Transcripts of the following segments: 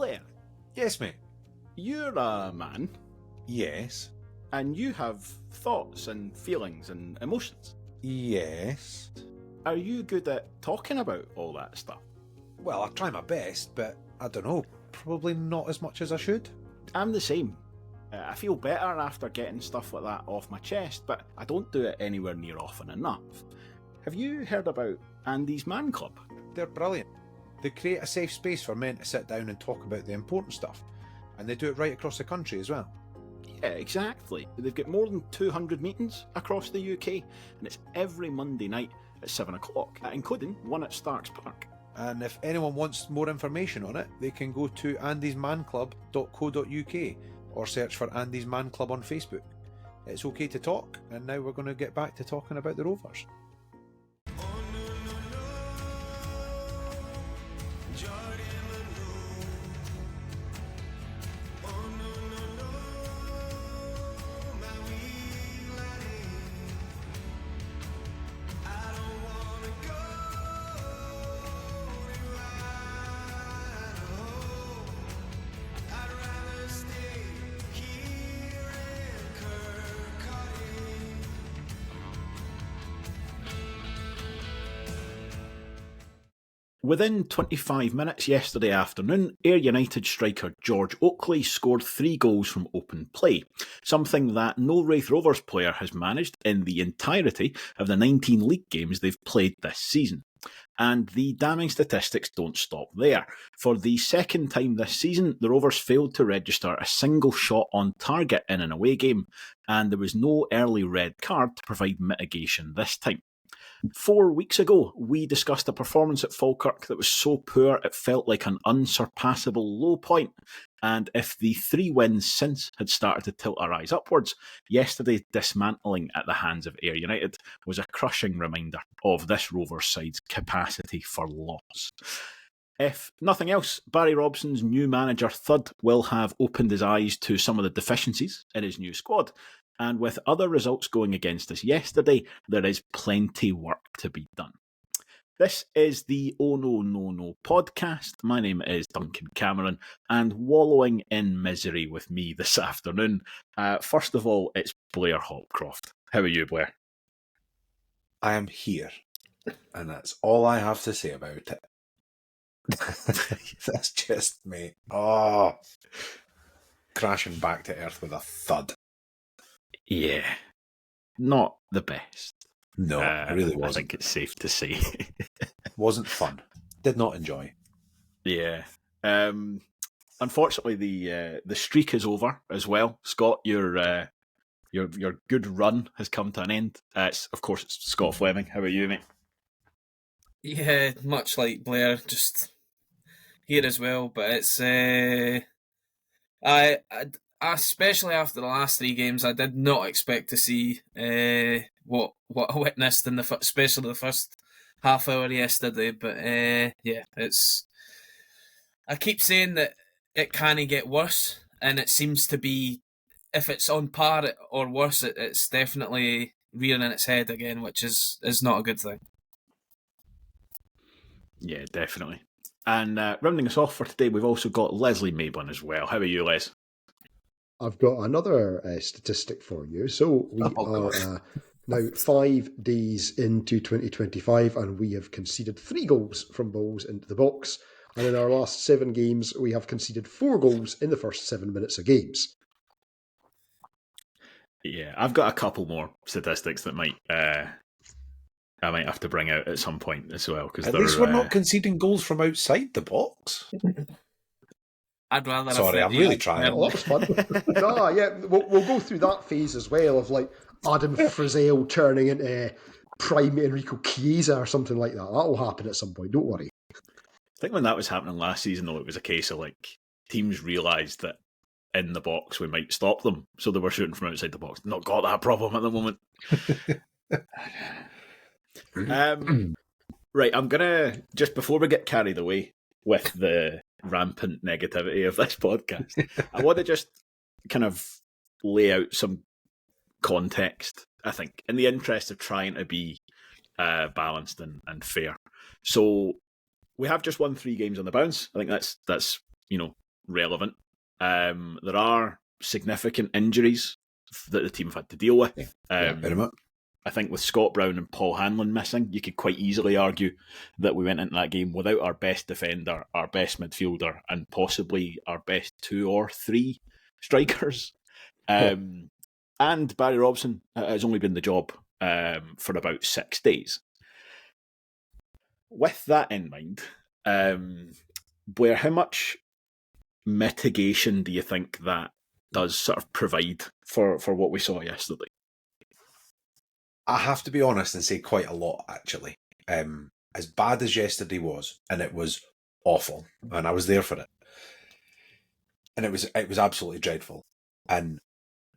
Blair, Yes, mate. you're a man, Yes. and you have thoughts and feelings and emotions. Yes. Are you good at talking about all that stuff? Well, I try my best, but I don't know. Probably not as much as I should. I'm the same. I feel better after getting stuff like that off my chest, but I don't do it anywhere near often enough. Have you heard about Andy's Man Club? They're brilliant. They create a safe space for men to sit down and talk about the important stuff. And they do it right across the country as well. Yeah, exactly. They've got more than 200 meetings across the UK, and it's every Monday night at 7 o'clock, including one at Somerset Park. And if anyone wants more information on it, they can go to andysmanclub.co.uk or search for Andy's Man Club on Facebook. It's okay to talk, and now we're going to get back to talking about the Rovers. Within 25 minutes yesterday afternoon, Ayr United striker George Oakley scored 3 goals from open play, something that no Wraith Rovers player has managed in the entirety of the 19 league games they've played this season. And the damning statistics don't stop there. For the second time this season, the Rovers failed to register a single shot on target in an away game, and there was no early red card to provide mitigation this time. 4 weeks ago, we discussed a performance at Falkirk that was so poor it felt like an unsurpassable low point. And if the 3 wins since had started to tilt our eyes upwards, yesterday's dismantling at the hands of Ayr United was a crushing reminder of this Rovers side's capacity for loss. If nothing else, Barry Robson's new manager Thud will have opened his eyes to some of the deficiencies in his new squad. And with other results going against us yesterday, there is plenty work to be done. This is the Oh No No No podcast. My name is Duncan Cameron, and wallowing in misery with me this afternoon, first of all, it's Blair Hopcroft. How are you, Blair? I am here, and that's all I have to say about it. That's just me. Oh, crashing back to earth with a thud. Yeah, not the best. No, it really wasn't. I think it's safe to say. Wasn't fun. Did not enjoy. Yeah. Unfortunately, the streak is over as well. Scott, your good run has come to an end. It's Scott Fleming. How are you, mate? Yeah, much like Blair, just here as well. But it's I especially after the last 3 games, I did not expect to see what I witnessed in especially the first half hour yesterday. But yeah, it's. I keep saying that it can get worse, and it seems to be. If it's on par or worse, it's definitely rearing its head again, which is not a good thing. Yeah, definitely. And rounding us off for today, we've also got Leslie Mablin as well. How are you, Les? I've got another statistic for you. So we are now 5 days into 2025, and we have conceded 3 goals from balls into the box. And in our last 7 games, we have conceded 4 goals in the first 7 minutes of games. Yeah, I've got a couple more statistics that I might have to bring out at some point as well. At least we're not conceding goals from outside the box. I'd rather. Sorry, I'm really trying. Oh, that was fun. No, yeah, we'll go through that phase as well of like Adam Frizzell turning into prime Enrico Chiesa or something like that. That'll happen at some point. Don't worry. I think when that was happening last season, though, it was a case of like teams realised that in the box we might stop them, so they were shooting from outside the box. Not got that problem at the moment. Right, I'm gonna just before we get carried away with the rampant negativity of this podcast, I want to just kind of lay out some context, I think, in the interest of trying to be balanced and fair. So we have just won 3 games on the bounce. I think that's relevant. There are significant injuries that the team have had to deal with. Very much. I think with Scott Brown and Paul Hanlon missing, you could quite easily argue that we went into that game without our best defender, our best midfielder, and possibly our best 2 or 3 strikers. And Barry Robson has only been in the job for about 6 days. With that in mind, Blair, how much mitigation do you think that does sort of provide for what we saw yesterday? I have to be honest and say quite a lot, actually. As bad as yesterday was, and it was awful, and I was there for it, and it was absolutely dreadful. And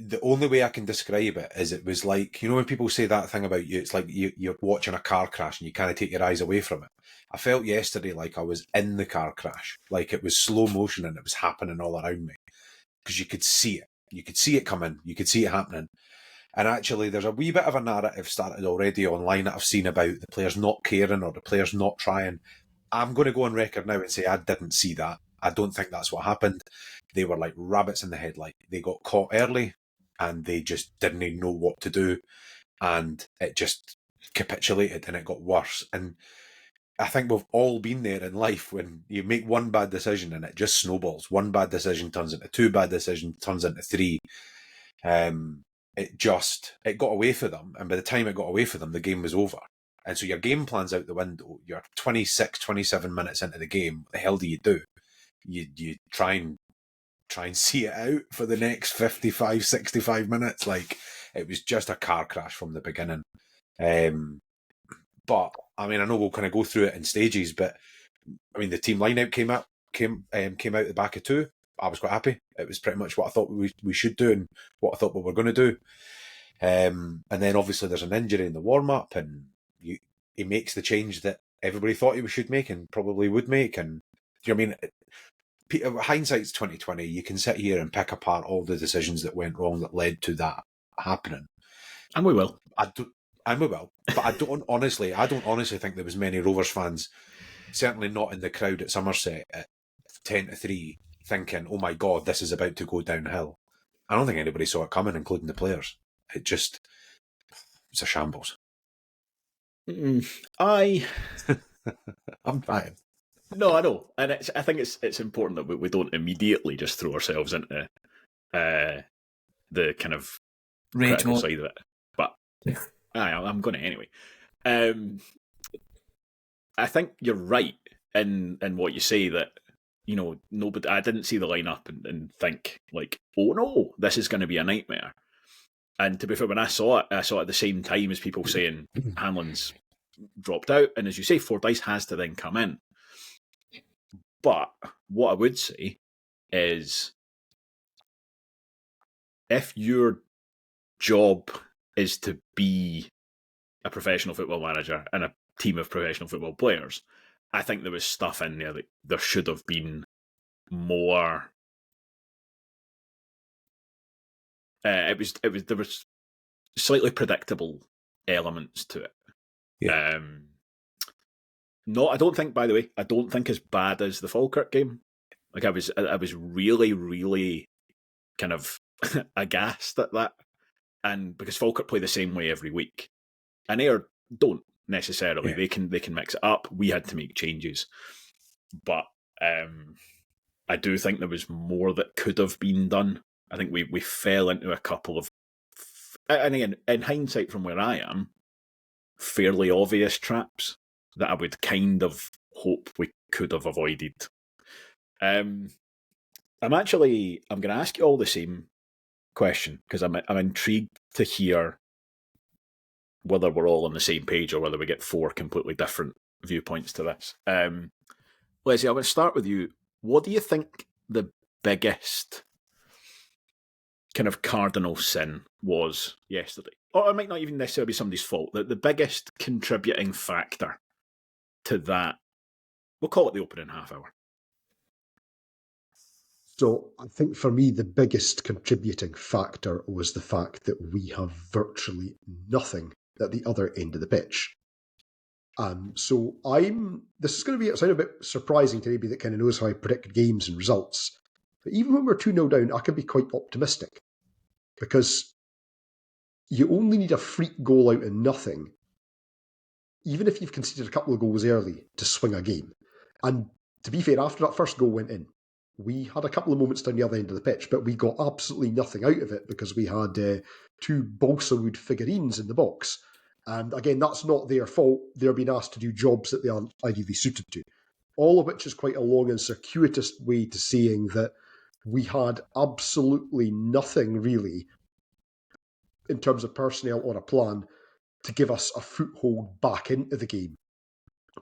the only way I can describe it is it was like, you know, when people say that thing about you, it's like you're watching a car crash and you can't take your eyes away from it. I felt yesterday like I was in the car crash, like it was slow motion and it was happening all around me, because you could see it. You could see it coming. You could see it happening. And actually, there's a wee bit of a narrative started already online that I've seen about the players not caring or the players not trying. I'm going to go on record now and say I didn't see that. I don't think that's what happened. They were like rabbits in the headlight. They got caught early and they just didn't even know what to do. And it just capitulated and it got worse. And I think we've all been there in life when you make one bad decision and it just snowballs. One bad decision turns into 2 bad decisions, turns into 3. It got away for them. And by the time it got away for them, the game was over. And so your game plan's out the window. You're 26, 27 minutes into the game. What the hell do? You try and see it out for the next 55, 65 minutes. Like, it was just a car crash from the beginning. But, I mean, I know we'll kind of go through it in stages, but, I mean, the team line-out came out the back of 2. I was quite happy. It was pretty much what I thought we should do and what I thought we were going to do. And then obviously there's an injury in the warm-up and he makes the change that everybody thought he should make and probably would make. And do you know what I mean? Hindsight's 2020. You can sit here and pick apart all the decisions that went wrong that led to that happening. And we will. But I don't honestly think there was many Rovers fans, certainly not in the crowd at Somerset at 10-3, thinking, oh my God, this is about to go downhill. I don't think anybody saw it coming, including the players. It's a shambles. I'm trying. No, I know. And I think it's important that we don't immediately just throw ourselves into the kind of rage critical mode side of it. But I'm going to anyway. I think you're right in what you say that, you know, nobody. I didn't see the lineup and think like, oh no, this is going to be a nightmare. And to be fair, when I saw it at the same time as people saying Hanlon's dropped out, and as you say, Fordyce has to then come in. But what I would say is, if your job is to be a professional football manager and a team of professional football players, I think there was stuff in there that there should have been more. There was slightly predictable elements to it. Yeah. No, I don't think as bad as the Falkirk game. Like I was really, really kind of aghast at that, and because Falkirk play the same way every week, and Ayr don't necessarily. Yeah. They can mix it up. We had to make changes, but I do think there was more that could have been done. I think we fell into a couple of, and again, in hindsight from where I am, fairly obvious traps that I would kind of hope we could have avoided. I'm going to ask you all the same question because I'm intrigued to hear whether we're all on the same page or whether we get 4 completely different viewpoints to this. Leslie, I'm going to start with you. What do you think the biggest kind of cardinal sin was yesterday? Or it might not even necessarily be somebody's fault. The biggest contributing factor to that, we'll call it the opening half hour. So I think for me, the biggest contributing factor was the fact that we have virtually nothing at the other end of the pitch. So this is going to sound a bit surprising to anybody that kind of knows how I predict games and results. But even when we're 2-0 down, I can be quite optimistic because you only need a freak goal out of nothing, even if you've conceded a couple of goals early, to swing a game. And to be fair, after that first goal went in, we had a couple of moments down the other end of the pitch, but we got absolutely nothing out of it because we had two balsa wood figurines in the box. And again, that's not their fault. They're being asked to do jobs that they aren't ideally suited to. All of which is quite a long and circuitous way to saying that we had absolutely nothing really in terms of personnel or a plan to give us a foothold back into the game.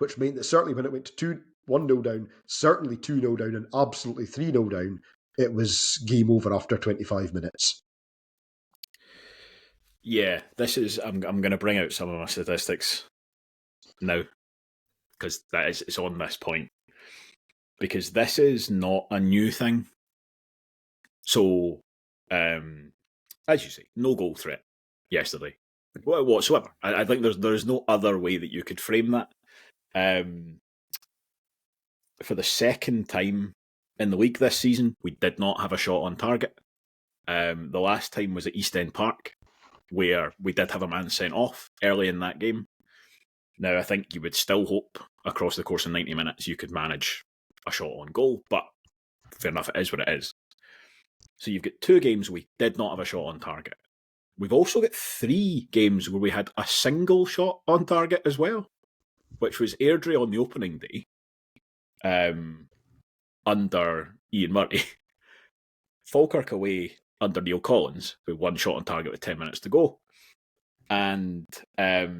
Which meant that certainly when it went to 1-0 down, certainly 2-0 down, and absolutely 3-0 down, it was game over after 25 minutes. Yeah, this is. I'm going to bring out some of my statistics now because it's on this point, because this is not a new thing. So, as you say, no goal threat yesterday whatsoever. I think there's no other way that you could frame that. For the second time in the league this season, we did not have a shot on target. The last time was at East End Park, where we did have a man sent off early in that game. Now, I think you would still hope across the course of 90 minutes you could manage a shot on goal, but fair enough, it is what it is. So you've got 2 games we did not have a shot on target. We've also got 3 games where we had a single shot on target as well, which was Airdrie on the opening day, under Ian Murray, Falkirk away under Neil Collins, with 1 shot on target with 10 minutes to go. And there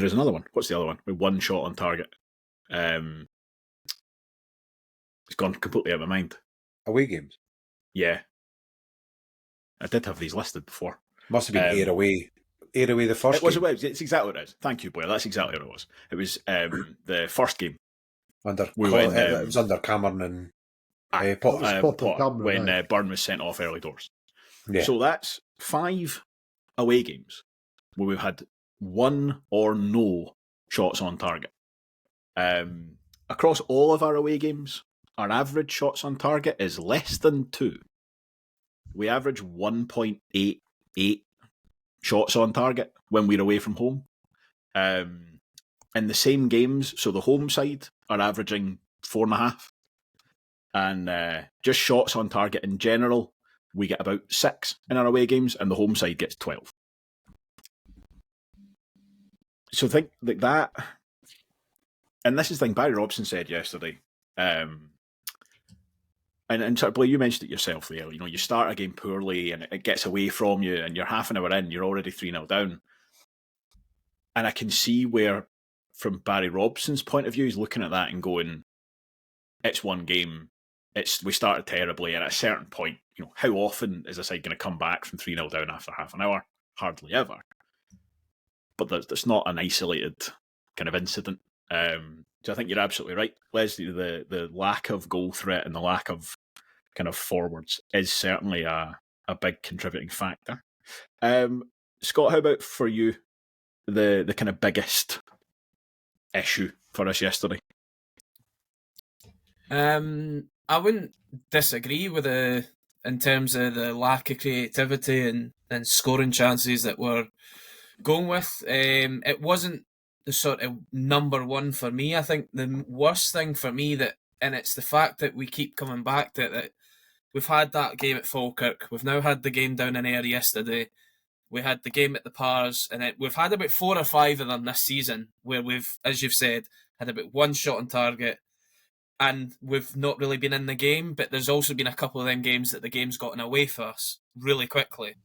is another one. What's the other one? With 1 shot on target. It's gone completely out of my mind. Away games? Yeah. I did have these listed before. Must have been Ayr away. Ayr away the first game. It's exactly what it is. Thank you, Blair. That's exactly what it was. It was the first game. It was under Cameron and Potter. When Byrne was sent off early doors. Yeah. So that's 5 away games where we've had 1 or no shots on target. Across all of our away games, our average shots on target is less than 2. We average 1.88 shots on target when we're away from home. In the same games, so the home side are averaging 4.5. And just shots on target in general, we get about 6 in our away games, and the home side gets 12. So think like that. And this is the thing Barry Robson said yesterday. And sort of, Blair, you mentioned it yourself there. You know, you start a game poorly and it gets away from you, and you're half an hour in, you're already 3-0 down. And I can see where, from Barry Robson's point of view, he's looking at that and going, it's one game. We started terribly, and at a certain point, you know, how often is a side going to come back from 3-0 down after half an hour? Hardly ever. But that's not an isolated kind of incident. So I think you're absolutely right, Leslie. The lack of goal threat and the lack of kind of forwards is certainly a big contributing factor. Scott, how about for you, the kind of biggest issue for us yesterday? I wouldn't disagree with in terms of the lack of creativity and scoring chances that we're going with. It wasn't the sort of number one for me. I think the worst thing for me and it's the fact that we keep coming back to it, that we've had that game at Falkirk, we've now had the game down in Ayr yesterday, we had the game at the Pars, and we've had about 4 or 5 of them this season where we've, as you've said, had about 1 shot on target, and we've not really been in the game, but there's also been a couple of them games that the game's gotten away for us really quickly.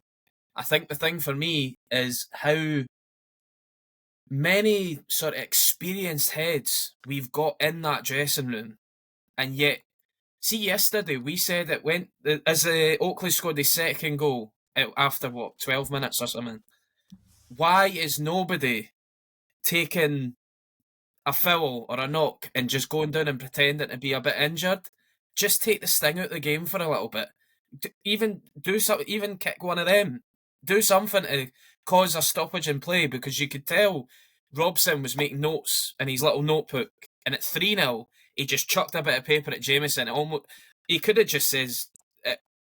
I think the thing for me is how many sort of experienced heads we've got in that dressing room, and yet, see, yesterday we said it went as Oakley scored his second goal after 12 minutes or something. Why is nobody taking a foul or a knock and just going down and pretending to be a bit injured? Just take the sting out of the game for a little bit. Even kick one of them. Do something to cause a stoppage in play, because you could tell Robson was making notes in his little notebook, and at 3-0, he just chucked a bit of paper at Jameson. He could have just says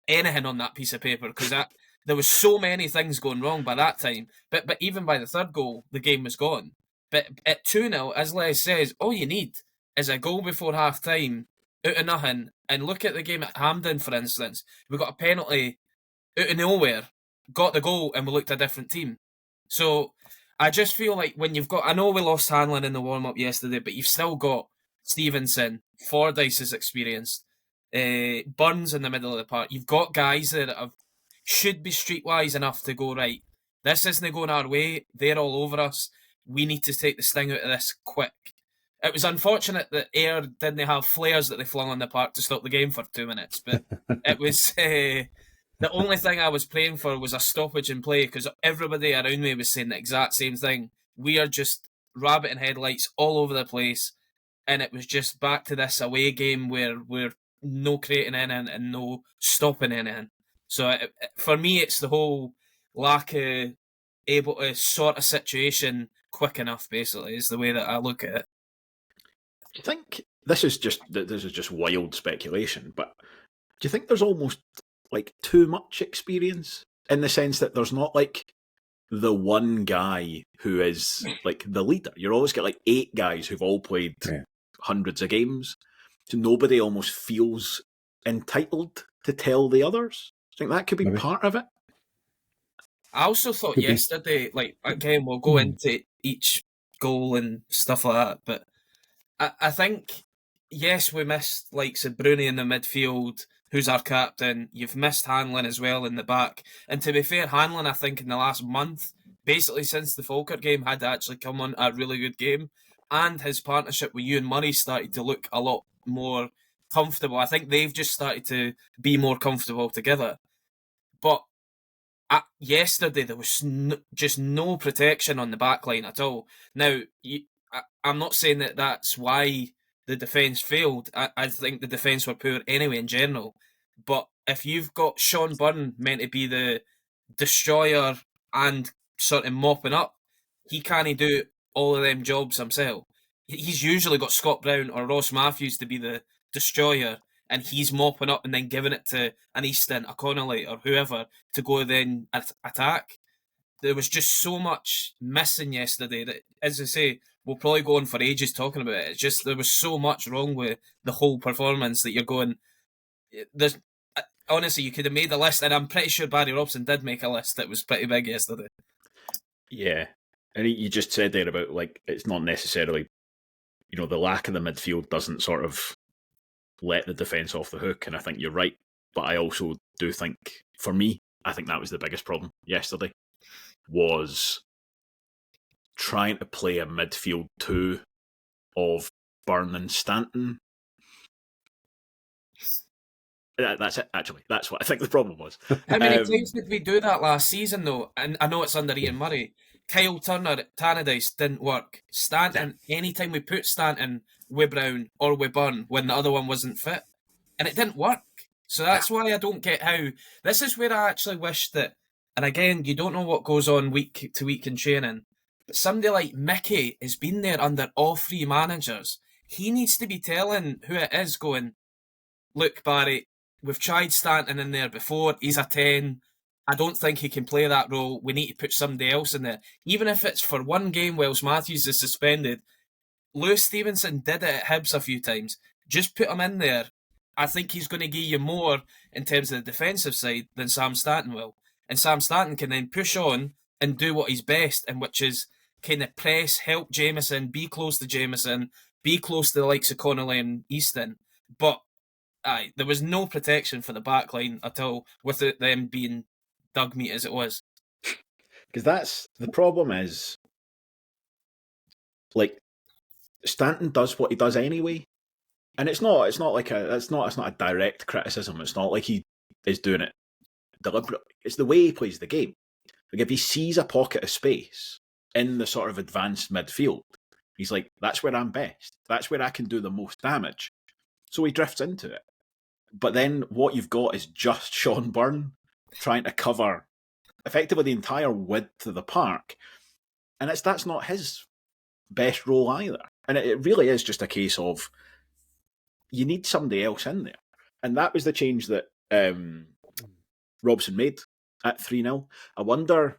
anything on that piece of paper, because there was so many things going wrong by that time. But even by the third goal, the game was gone. But at 2-0, as Les says, all you need is a goal before half time, out of nothing. And look at the game at Hampden, for instance. We got a penalty out of nowhere, got the goal, and we looked a different team. So I just feel like when you've got... I know we lost Hanlon in the warm-up yesterday, but you've still got Stevenson, Fordyce is experienced, Burns in the middle of the park. You've got guys there that should be streetwise enough to go, right, this isn't going our way, they're all over us, we need to take the sting out of this quick. It was unfortunate that Ayr didn't have flares that they flung on the park to stop the game for 2 minutes, but it was... the only thing I was praying for was a stoppage in play, because everybody around me was saying the exact same thing. We are just rabbit in headlights all over the place, and it was just back to this away game where we're no creating anything and no stopping anything. So for me, it's the whole lack of able to sort a situation quick enough, basically, is the way that I look at it. Do you think this is just wild speculation, but do you think there's almost like too much experience, in the sense that there's not like the one guy who is like the leader? You always get like 8 guys who've all played hundreds of games, so nobody almost feels entitled to tell the others. I think that could be part of it. I also thought yesterday, like, again, we'll go into each goal and stuff like that, but I think, yes, we missed, like, Bruni in the midfield, who's our captain. You've missed Hanlon as well in the back. And to be fair, Hanlon, I think, in the last month, basically since the Falkirk game, had actually come on a really good game. And his partnership with Ewan Murray started to look a lot more comfortable. I think they've just started to be more comfortable together. But yesterday, there was just no protection on the back line at all. Now, I'm not saying that that's why the defence failed. I think the defence were poor anyway in general. But if you've got Sean Byrne meant to be the destroyer and sort of mopping up, he can't do all of them jobs himself. He's usually got Scott Brown or Ross Matthews to be the destroyer, and he's mopping up and then giving it to an Easton, a Connolly, or whoever to go then attack. There was just so much missing yesterday that, as I say, we'll probably go on for ages talking about it. It's just there was so much wrong with the whole performance that you're going... Honestly, you could have made a list, and I'm pretty sure Barry Robson did make a list that was pretty big yesterday. Yeah. And you just said there about, like, it's not necessarily, the lack of the midfield doesn't sort of let the defence off the hook, and I think you're right. But I also do think, for me, I think that was the biggest problem yesterday, was trying to play a midfield 2 of Byrne and Stanton. That's it, actually. That's what I think the problem was. How many times did we do that last season, though? And I know it's under Ian Murray. Kyle Turner at Tannadice didn't work. Stanton, anytime we put Stanton with Brown or with Byrne when the other one wasn't fit, and it didn't work. So that's why I don't get how... This is where I actually wish that... And again, you don't know what goes on week to week in training, but somebody like Mickey has been there under all 3 managers. He needs to be telling who it is, going, look, Barry, we've tried Stanton in there before. He's a 10. I don't think he can play that role. We need to put somebody else in there. Even if it's for one game whilst Matthews is suspended. Lewis Stevenson did it at Hibs a few times. Just put him in there. I think he's going to give you more in terms of the defensive side than Sam Stanton will. And Sam Stanton can then push on and do what he's best, and which is kind of press, help Jameson, be close to Jameson, be close to the likes of Connolly and Easton. But there was no protection for the back line at all, with them being dug meat as it was. Because that's the problem, is like Stanton does what he does anyway, and it's not a direct criticism. It's not like he is doing it deliberately. It's the way he plays the game. Like, if he sees a pocket of space in the sort of advanced midfield, he's like, that's where I'm best. That's where I can do the most damage. So he drifts into it. But then what you've got is just Sean Byrne trying to cover effectively the entire width of the park. And that's not his best role either. And it really is just a case of you need somebody else in there. And that was the change that Robson made at 3-0. I wonder,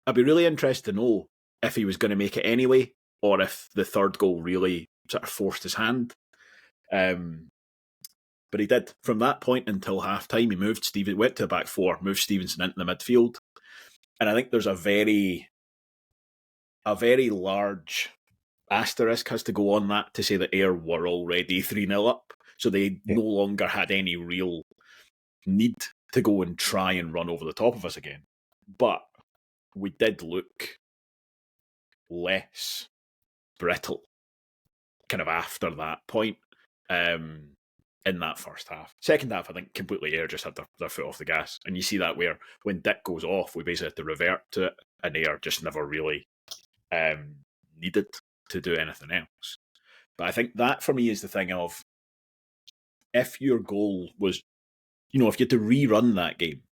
I'd be really interested to know if he was going to make it anyway, or if the third goal really sort of forced his hand. But he did. From that point until half-time, he went to the back four, moved Stevenson into the midfield. And I think there's a very large asterisk has to go on that to say that Ayr were already 3-0 up. So they no longer had any real need to go and try and run over the top of us again. But we did look less brittle kind of after that point in that first half. Second half, I think completely Ayr just had their foot off the gas. And you see that where when Dick goes off, we basically had to revert to it, and Ayr just never really needed to do anything else. But I think that for me is the thing of, if your goal was, if you had to rerun that game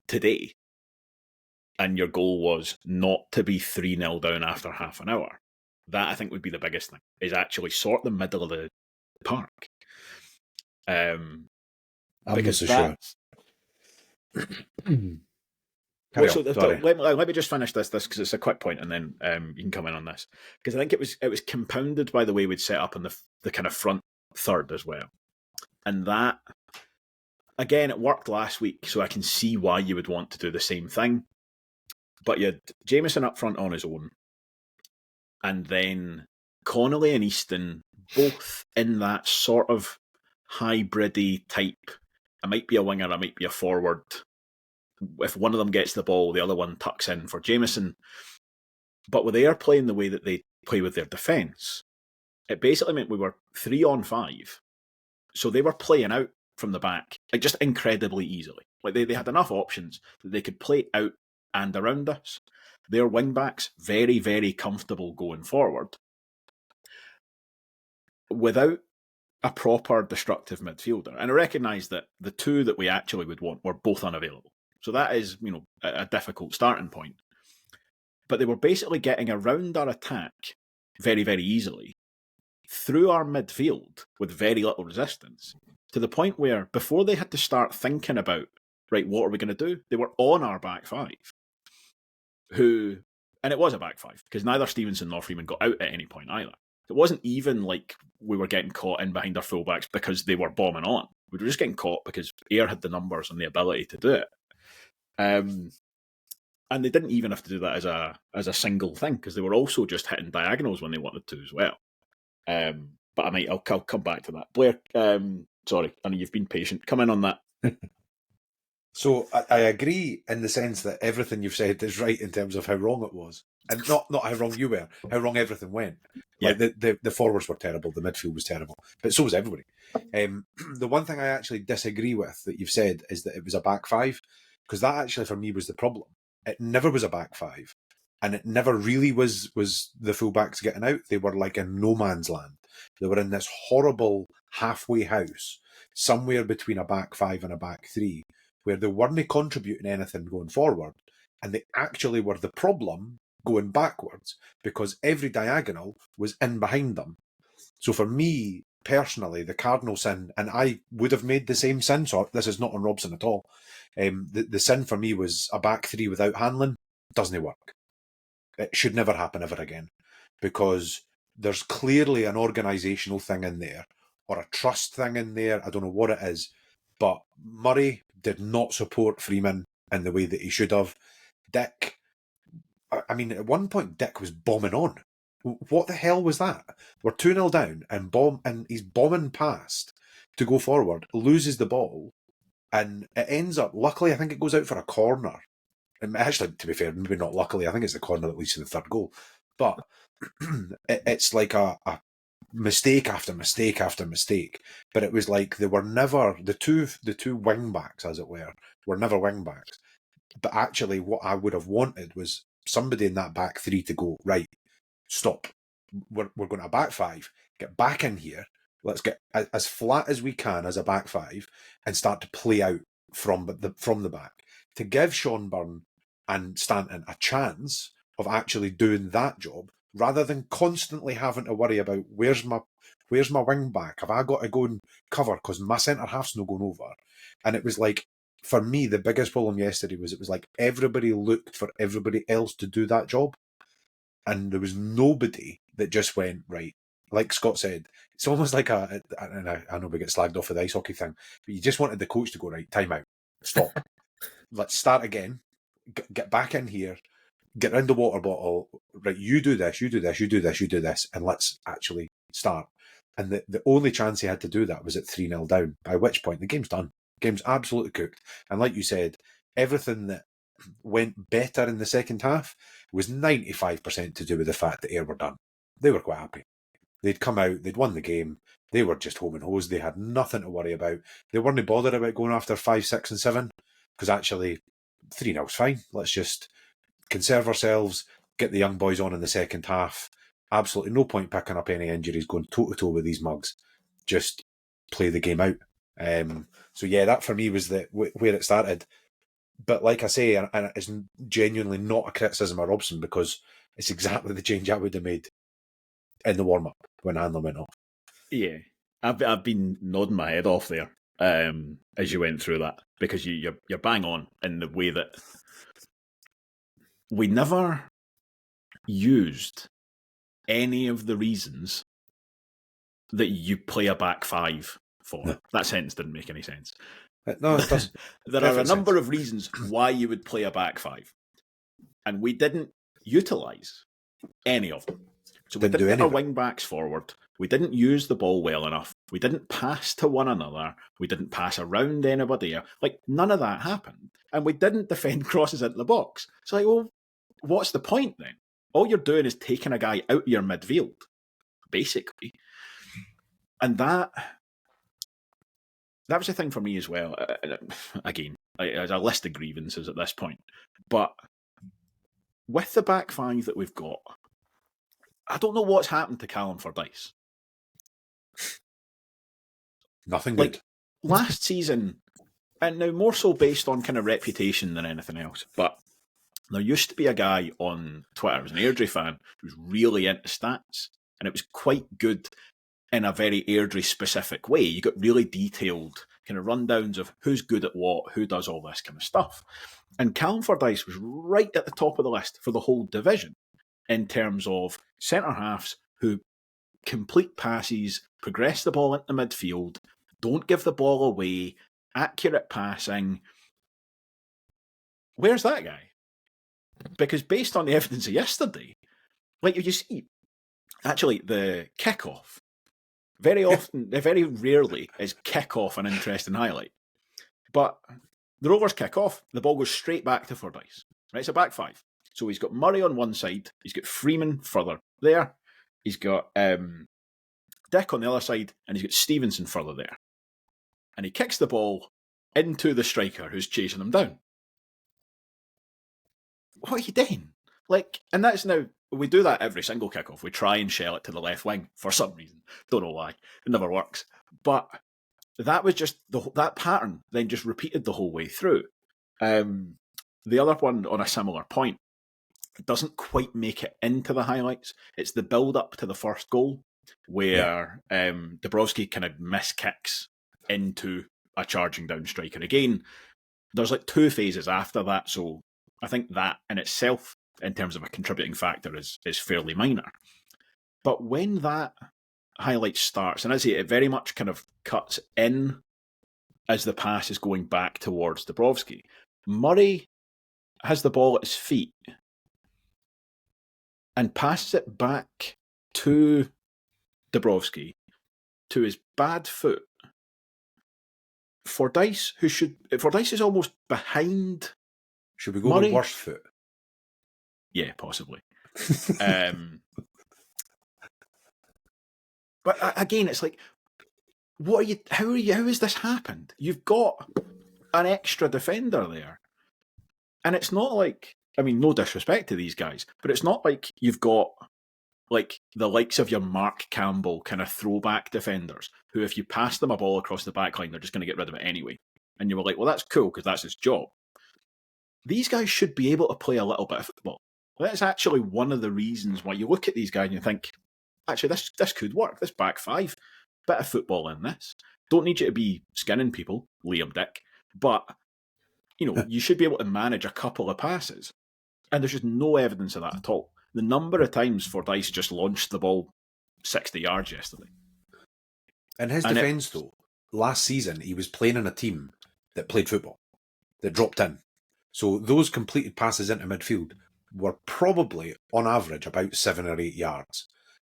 today, and your goal was not to be 3-0 down after half an hour, that I think would be the biggest thing, is actually sort the middle of the park. I'm Because not so sure. Let me just finish this because it's a quick point, and then you can come in on this. Because I think it was compounded by the way we'd set up in the kind of front third as well. And that, again, it worked last week, so I can see why you would want to do the same thing. But you had Jameson up front on his own, and then Connolly and Easton both in that sort of hybrid-y type. I might be a winger, I might be a forward. If one of them gets the ball, the other one tucks in for Jameson. But with Ayr playing the way that they play with their defence, it basically meant we were 3-on-5. So they were playing out from the back, like just incredibly easily. Like they had enough options that they could play out and around us. Their wing-backs, very, very comfortable going forward. Without a proper destructive midfielder. And I recognise that the two that we actually would want were both unavailable. So that is, a difficult starting point. But they were basically getting around our attack very, very easily through our midfield with very little resistance, to the point where before they had to start thinking about, right, what are we going to do? They were on our back five, and it was a back five, because neither Stevenson nor Freeman got out at any point either. It wasn't even like we were getting caught in behind our fullbacks because they were bombing on. We were just getting caught because Ayr had the numbers and the ability to do it. And they didn't even have to do that as a single thing, because they were also just hitting diagonals when they wanted to as well. But I'll come back to that. Blair, sorry, I know you've been patient. Come in on that. So I agree in the sense that everything you've said is right in terms of how wrong it was. And not how wrong you were, how wrong everything went. Yeah. Like the forwards were terrible, the midfield was terrible, but so was everybody. The one thing I actually disagree with that you've said is that it was a back five, because that actually for me was the problem. It never was a back five, and it never really was the fullbacks getting out. They were like in no man's land. They were in this horrible halfway house, somewhere between a back five and a back three, where they weren't contributing anything going forward, and they actually were the problem going backwards, because every diagonal was in behind them. So for me, personally, the cardinal sin, and I would have made the same sin, so this is not on Robson at all, the sin for me was a back three without Hanlon. Doesn't work. It should never happen ever again, because there's clearly an organisational thing in there, or a trust thing in there, I don't know what it is, but Murray did not support Freeman in the way that he should have. Dick, I mean, at one point, Dick was bombing on. What the hell was that? We're 2-0 down, and he's bombing past to go forward, loses the ball, and it ends up, luckily, I think it goes out for a corner. And actually, to be fair, maybe not luckily, I think it's the corner that leads to the third goal. But it's like a mistake after mistake after mistake. But it was like they were never, the two wing backs, as it were never wing backs. But actually, what I would have wanted was somebody in that back three to go, right, stop. We're going to a back five. Get back in here. Let's get as flat as we can as a back five and start to play out from the back, to give Sean Byrne and Stanton a chance of actually doing that job, rather than constantly having to worry about where's my wing back? Have I got to go and cover because my centre half's not going over? And it was like, for me, the biggest problem yesterday was it was like everybody looked for everybody else to do that job, and there was nobody that just went, right. Like Scott said, it's almost like and I know we get slagged off for the ice hockey thing, but you just wanted the coach to go, right, time out, stop, let's start again, get back in here, get round the water bottle, right, you do this, you do this, you do this, you do this, and let's actually start. And the only chance he had to do that was at 3-0 down, by which point the game's done. Game's absolutely cooked. And like you said, everything that went better in the second half was 95% to do with the fact that Ayr were done. They were quite happy. They'd come out, they'd won the game, they were just home and hosed, they had nothing to worry about. They weren't bothered about going after 5, 6 and 7, because actually 3-0's fine. Let's just conserve ourselves, get the young boys on in the second half. Absolutely no point picking up any injuries, going toe-to-toe with these mugs. Just play the game out. So yeah, that for me was where it started. But like I say, and it's genuinely not a criticism of Robson, because it's exactly the change I would have made in the warm-up when Hanlon went off. Yeah, I've been nodding my head off there as you went through that, because you're bang on in the way that we never used any of the reasons that you play a back five for. No. That sentence didn't make any sense. No, it doesn't. There are a number of reasons why you would play a back five, and we didn't utilise any of them. So we didn't get our wing backs forward. We didn't use the ball well enough. We didn't pass to one another. We didn't pass around anybody. Like, none of that happened. And we didn't defend crosses into the box. So, like, well, what's the point then? All you're doing is taking a guy out of your midfield, basically. And that was the thing for me as well. Again, there's a list of grievances at this point. But with the back five that we've got, I don't know what's happened to Callum Fordyce. Nothing good. Like, last season, and now more so based on kind of reputation than anything else, but there used to be a guy on Twitter, as an Airdrie fan, who was really into stats, and it was quite good in a very Airdrie specific way. You got really detailed kind of rundowns of who's good at what, who does all this kind of stuff. And Callum Fordyce was right at the top of the list for the whole division in terms of centre-halves who complete passes, progress the ball into midfield, don't give the ball away, accurate passing. Where's that guy? Because based on the evidence of yesterday, like you see, actually the kickoff, very often, very rarely is kickoff an interesting highlight. But the Rovers kick off, the ball goes straight back to Fordyce. Right, it's a back five. So he's got Murray on one side, he's got Freeman further there, he's got Dick on the other side, and he's got Stevenson further there. And he kicks the ball into the striker who's chasing him down. What are you doing? Like, and that's now, we do that every single kickoff. We try and shell it to the left wing for some reason. Don't know why. It never works. But that was just, that pattern then just repeated the whole way through. The other one on a similar point, it doesn't quite make it into the highlights. It's the build-up to the first goal where Dabrowski kind of miskicks into a charging down striker. Again, there's like two phases after that, so I think that in itself, in terms of a contributing factor, is fairly minor. But when that highlight starts, and as I say, it very much kind of cuts in as the pass is going back towards Dabrowski, Murray has the ball at his feet and passes it back to Dabrowski, to his bad foot. Fordyce is almost behind. Should we go Murray? with worst foot? Yeah, possibly. But again, it's like, what are you? How has this happened? You've got an extra defender there, and it's not like, I mean, no disrespect to these guys, but it's not like you've got like the likes of your Mark Campbell kind of throwback defenders who, if you pass them a ball across the back line, they're just going to get rid of it anyway. And you were like, well, that's cool because that's his job. These guys should be able to play a little bit of football. That's actually one of the reasons why you look at these guys and you think, actually, this could work. This back five, bit of football in this. Don't need you to be skinning people, Liam Dick, but you should be able to manage a couple of passes. And there's just no evidence of that at all. The number of times Fordyce just launched the ball 60 yards yesterday. In his defence, though, last season he was playing in a team that played football, that dropped in. So those completed passes into midfield were probably, on average, about 7 or 8 yards,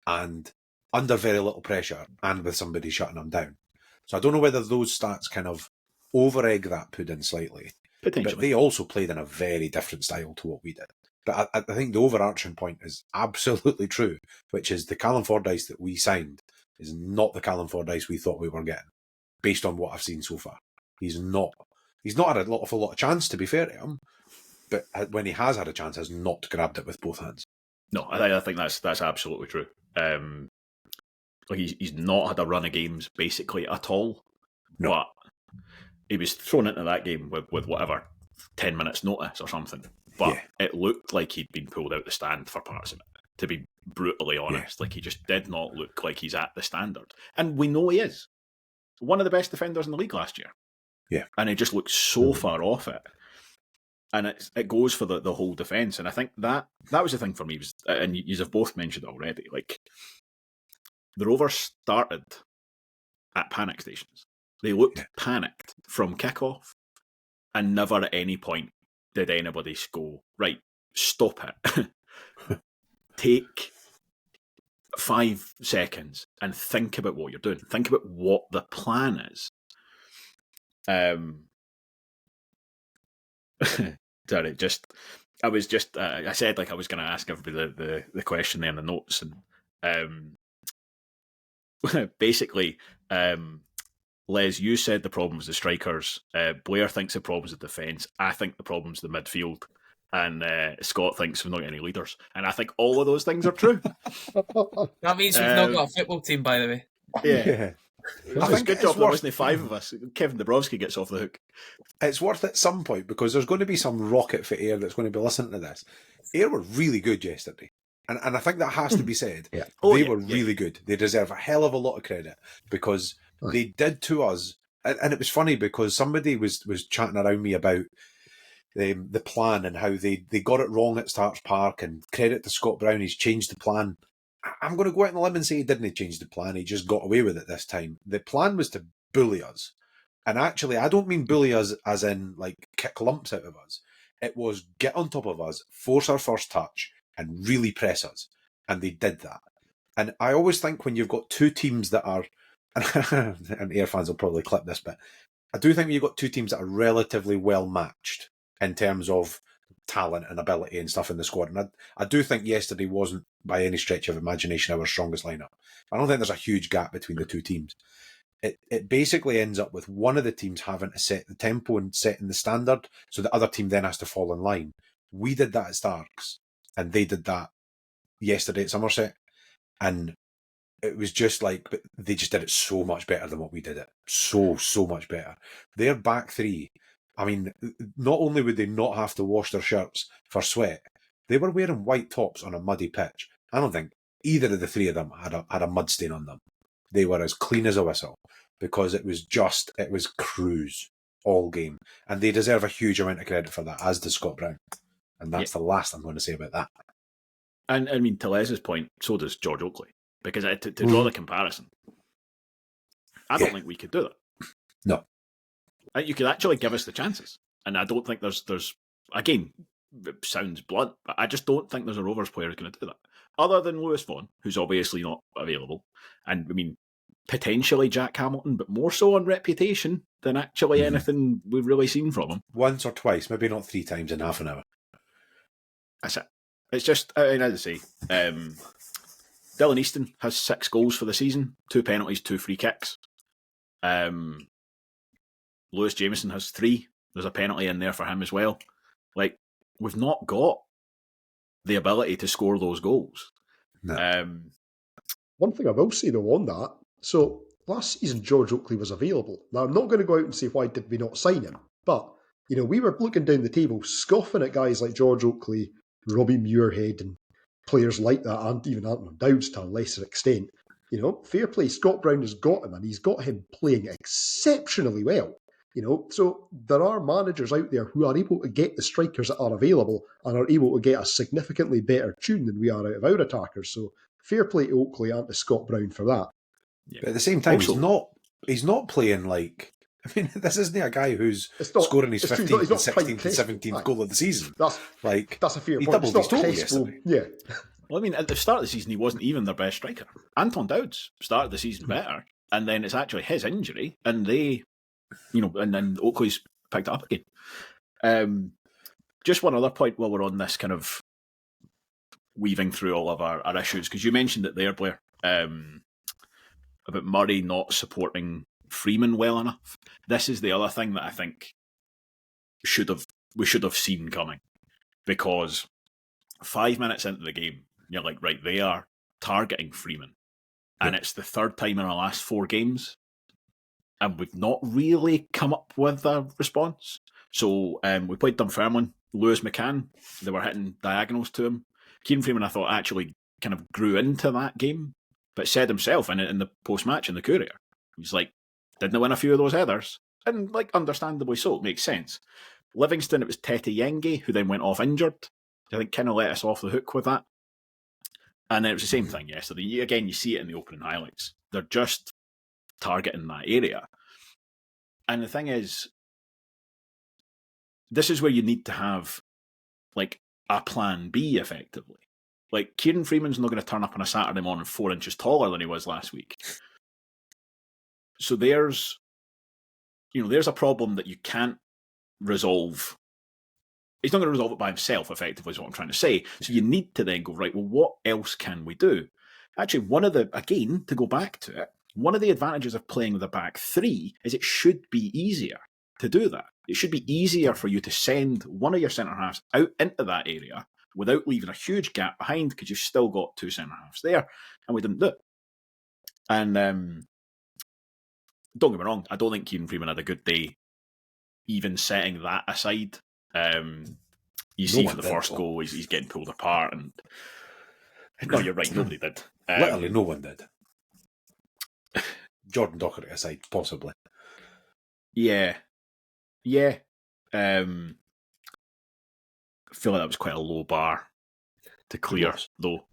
and under very little pressure, and with somebody shutting them down. So I don't know whether those stats kind of over-egg that pudding slightly. Potentially. But they also played in a very different style to what we did. But I think the overarching point is absolutely true, which is the Callum Fordyce that we signed is not the Callum Fordyce we thought we were getting, based on what I've seen so far. He's not had a lot of chance, to be fair to him, but when he has had a chance, has not grabbed it with both hands. No, I think that's absolutely true. He's not had a run of games basically at all. No. But he was thrown into that game with whatever 10 minutes notice or something. But It looked like he'd been pulled out the stand for parts of it, to be brutally honest. Like, he just did not look like he's at the standard. And we know he is. One of the best defenders in the league last year. Yeah. And he just looked so far off it. And it goes for the whole defence. And I think that was the thing for me. And you have both mentioned it already. Like, the Rovers started at panic stations. They looked panicked from kickoff, and never at any point did anybody go, right, stop it. Take 5 seconds and think about what you're doing. Think about what the plan is. Sorry, I said like I was going to ask everybody the question there in the notes, and basically, Les, you said the problem was the strikers. Blair thinks the problem is the defence. I think the problem is the midfield. And Scott thinks we've not got any leaders. And I think all of those things are true. That means we've not got a football team, by the way. Yeah. I think good job there wasn't 5 of us. Kevin Dabrowski gets off the hook. It's worth at some point, because there's going to be some rocket for Ayr that's going to be listening to this. Ayr were really good yesterday. And I think that has to be said. They were really good. They deserve a hell of a lot of credit, because they did to us. And it was funny because somebody was chatting around me about the plan and how they got it wrong at Somerset Park, and credit to Scott Brown, he's changed the plan. I'm going to go out on the limb and say he didn't change the plan, he just got away with it this time. The plan was to bully us. And actually, I don't mean bully us as in like kick lumps out of us. It was get on top of us, force our first touch, and really press us. And they did that. And I always think when you've got two teams that are, and Ayr fans will probably clip this, but I do think when you've got two teams that are relatively well matched in terms of talent and ability and stuff in the squad. And I do think yesterday wasn't, by any stretch of imagination, our strongest lineup. I don't think there's a huge gap between the two teams. It basically ends up with one of the teams having to set the tempo and setting the standard, so the other team then has to fall in line. We did that at Starks, and they did that yesterday at Somerset. And it was just like, but they just did it so much better than what we did it. So much better. Their back three, I mean, not only would they not have to wash their shirts for sweat, they were wearing white tops on a muddy pitch. I don't think either of the three of them had a mud stain on them. They were as clean as a whistle, because it was cruise all game. And they deserve a huge amount of credit for that, as does Scott Brown. And that's the last I'm going to say about that. And I mean, to Les's point, so does George Oakley. Because to draw the comparison, I don't think we could do that. No. You could actually give us the chances. And I don't think there's again, it sounds blunt, but I just don't think there's a Rovers player who's going to do that. Other than Lewis Vaughan, who's obviously not available. And I mean, potentially Jack Hamilton, but more so on reputation than actually anything we've really seen from him. Once or twice, maybe not 3 times in half an hour. That's it. It's just, I mean, as I say, Dylan Easton has 6 goals for the season, 2 penalties, 2 free kicks. Lewis Jameson has 3. There's a penalty in there for him as well. Like, we've not got the ability to score those goals. No. One thing I will say though on that, so last season George Oakley was available. Now I'm not going to go out and say why did we not sign him, but we were looking down the table, scoffing at guys like George Oakley, Robbie Muirhead and players like that, and even Anton Dowds to a lesser extent. Fair play. Scott Brown has got him, and he's got him playing exceptionally well. So there are managers out there who are able to get the strikers that are available and are able to get a significantly better tune than we are out of our attackers. So fair play to Oakley and to Scott Brown for that. Yeah. But at the same time, Also, he's not playing like... I mean, this isn't a guy who's scoring his 15th and 16th and 17th goal of the season. That's a fair point. He doubled his total yesterday. Yeah. Well, I mean, at the start of the season, he wasn't even their best striker. Anton Dowds started the season better, and then it's actually his injury, and and then Oakley's picked it up again. Just one other point while we're on this kind of weaving through all of our issues, because you mentioned it there, Blair, about Murray not supporting Freeman well enough. This is the other thing that I think we should have seen coming, because 5 minutes into the game, you're like, right, they are targeting Freeman, and it's the third time in our last 4 games, and we've not really come up with a response. So we played Dunfermline, Lewis McCann, they were hitting diagonals to him. Kieran Freeman, I thought, actually kind of grew into that game, but said himself in the post-match in the Courier, he's like, didn't win a few of those headers, and like, understandably so, it makes sense. Livingston, it was Tete Yenge, who then went off injured. I think kind of let us off the hook with that. And then it was the same thing yesterday. Again, you see it in the opening highlights. They're just targeting that area. And the thing is, this is where you need to have like a plan B, effectively. Like, Kieran Freeman's not going to turn up on a Saturday morning 4 inches taller than he was last week. So there's a problem that you can't resolve. He's not going to resolve it by himself, effectively, is what I'm trying to say. So you need to then go, right, well, what else can we do? Actually, to go back to it, one of the advantages of playing with a back 3 is it should be easier to do that. It should be easier for you to send one of your centre-halves out into that area without leaving a huge gap behind, because you've still got 2 centre-halves there, and we didn't do it. And don't get me wrong, I don't think Kieran Freeman had a good day, even setting that aside. You see for the first goal, he's getting pulled apart, and no, you're right, nobody did. Literally, no one did. Jordan Docherty aside, possibly. Yeah. I feel like that was quite a low bar to clear, though.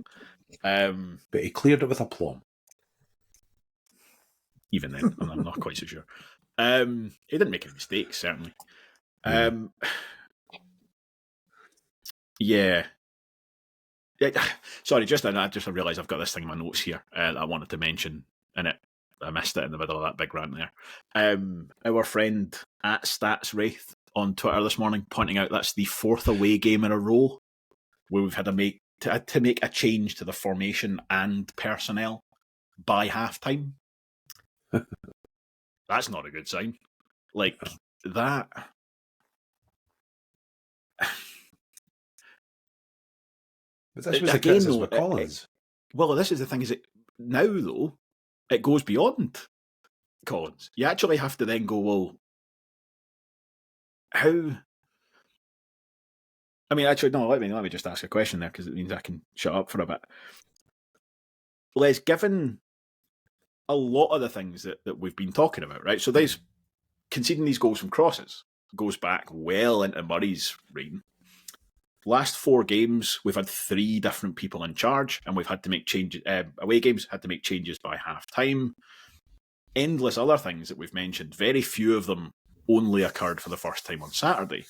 But he cleared it with aplomb. Even then, I'm not quite so sure. He didn't make any mistakes, certainly. Yeah. Sorry, I just realised I've got this thing in my notes here that I wanted to mention, and I missed it in the middle of that big rant there. Our friend at Stats Wraith on Twitter this morning pointing out that's the 4th away game in a row where we've had to make a change to the formation and personnel by half-time. That's not a good sign. Like, that... But this was the criticism of Collins. Well, this is the thing, is it now, though, it goes beyond Collins. You actually have to then go, well, how... I mean, actually, no, let me just ask a question there, because it means I can shut up for a bit. Les, given a lot of the things that we've been talking about, right? So there's conceding these goals from crosses goes back well into Murray's reign. Last 4 games, we've had 3 different people in charge, and we've had to make changes. Away games had to make changes by half-time. Endless other things that we've mentioned. Very few of them only occurred for the first time on Saturday.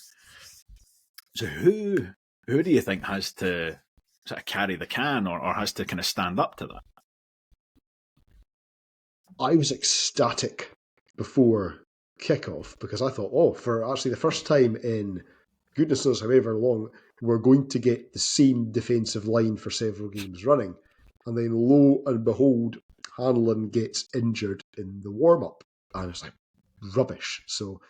So who do you think has to sort of carry the can or has to kind of stand up to that? I was ecstatic before kickoff because I thought, for actually the first time in goodness knows however long, we're going to get the same defensive line for several games running. And then lo and behold, Hanlon gets injured in the warm-up. And it's like, rubbish. So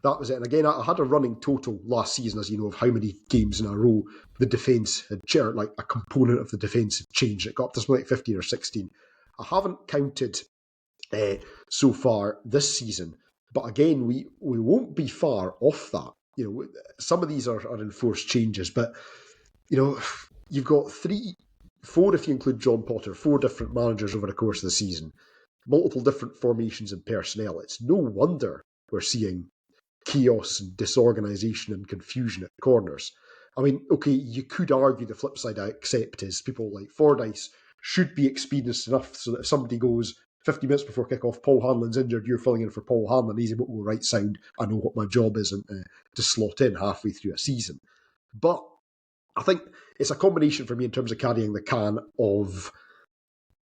that was it. And again, I had a running total last season, as you know, of how many games in a row the defence had changed, like a component of the defence had changed. It got up to something like 15 or 16. I haven't counted so far this season. But again, we won't be far off that. You know, some of these are enforced changes, but you've got four if you include John Potter, four different managers over the course of the season, multiple different formations and personnel. It's no wonder we're seeing chaos and disorganisation and confusion at corners. I mean, okay, you could argue the flip side I accept is people like Fordyce should be experienced enough so that if somebody goes 50 minutes before kick-off, Paul Hanlon's injured, you're filling in for Paul Hanlon, he's able to go right sound, I know what my job is, and to slot in halfway through a season. But I think it's a combination for me in terms of carrying the can of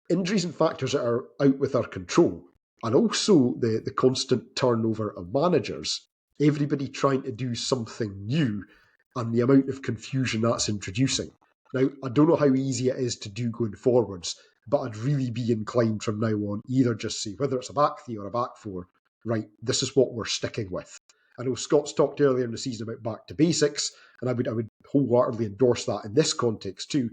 injuries and factors that are out with our control, and also the constant turnover of managers, everybody trying to do something new, and the amount of confusion that's introducing. Now, I don't know how easy it is to do going forwards, but I'd really be inclined from now on either just say, whether it's a back three or a back four, right, this is what we're sticking with. I know Scott's talked earlier in the season about back to basics, and I would wholeheartedly endorse that in this context too.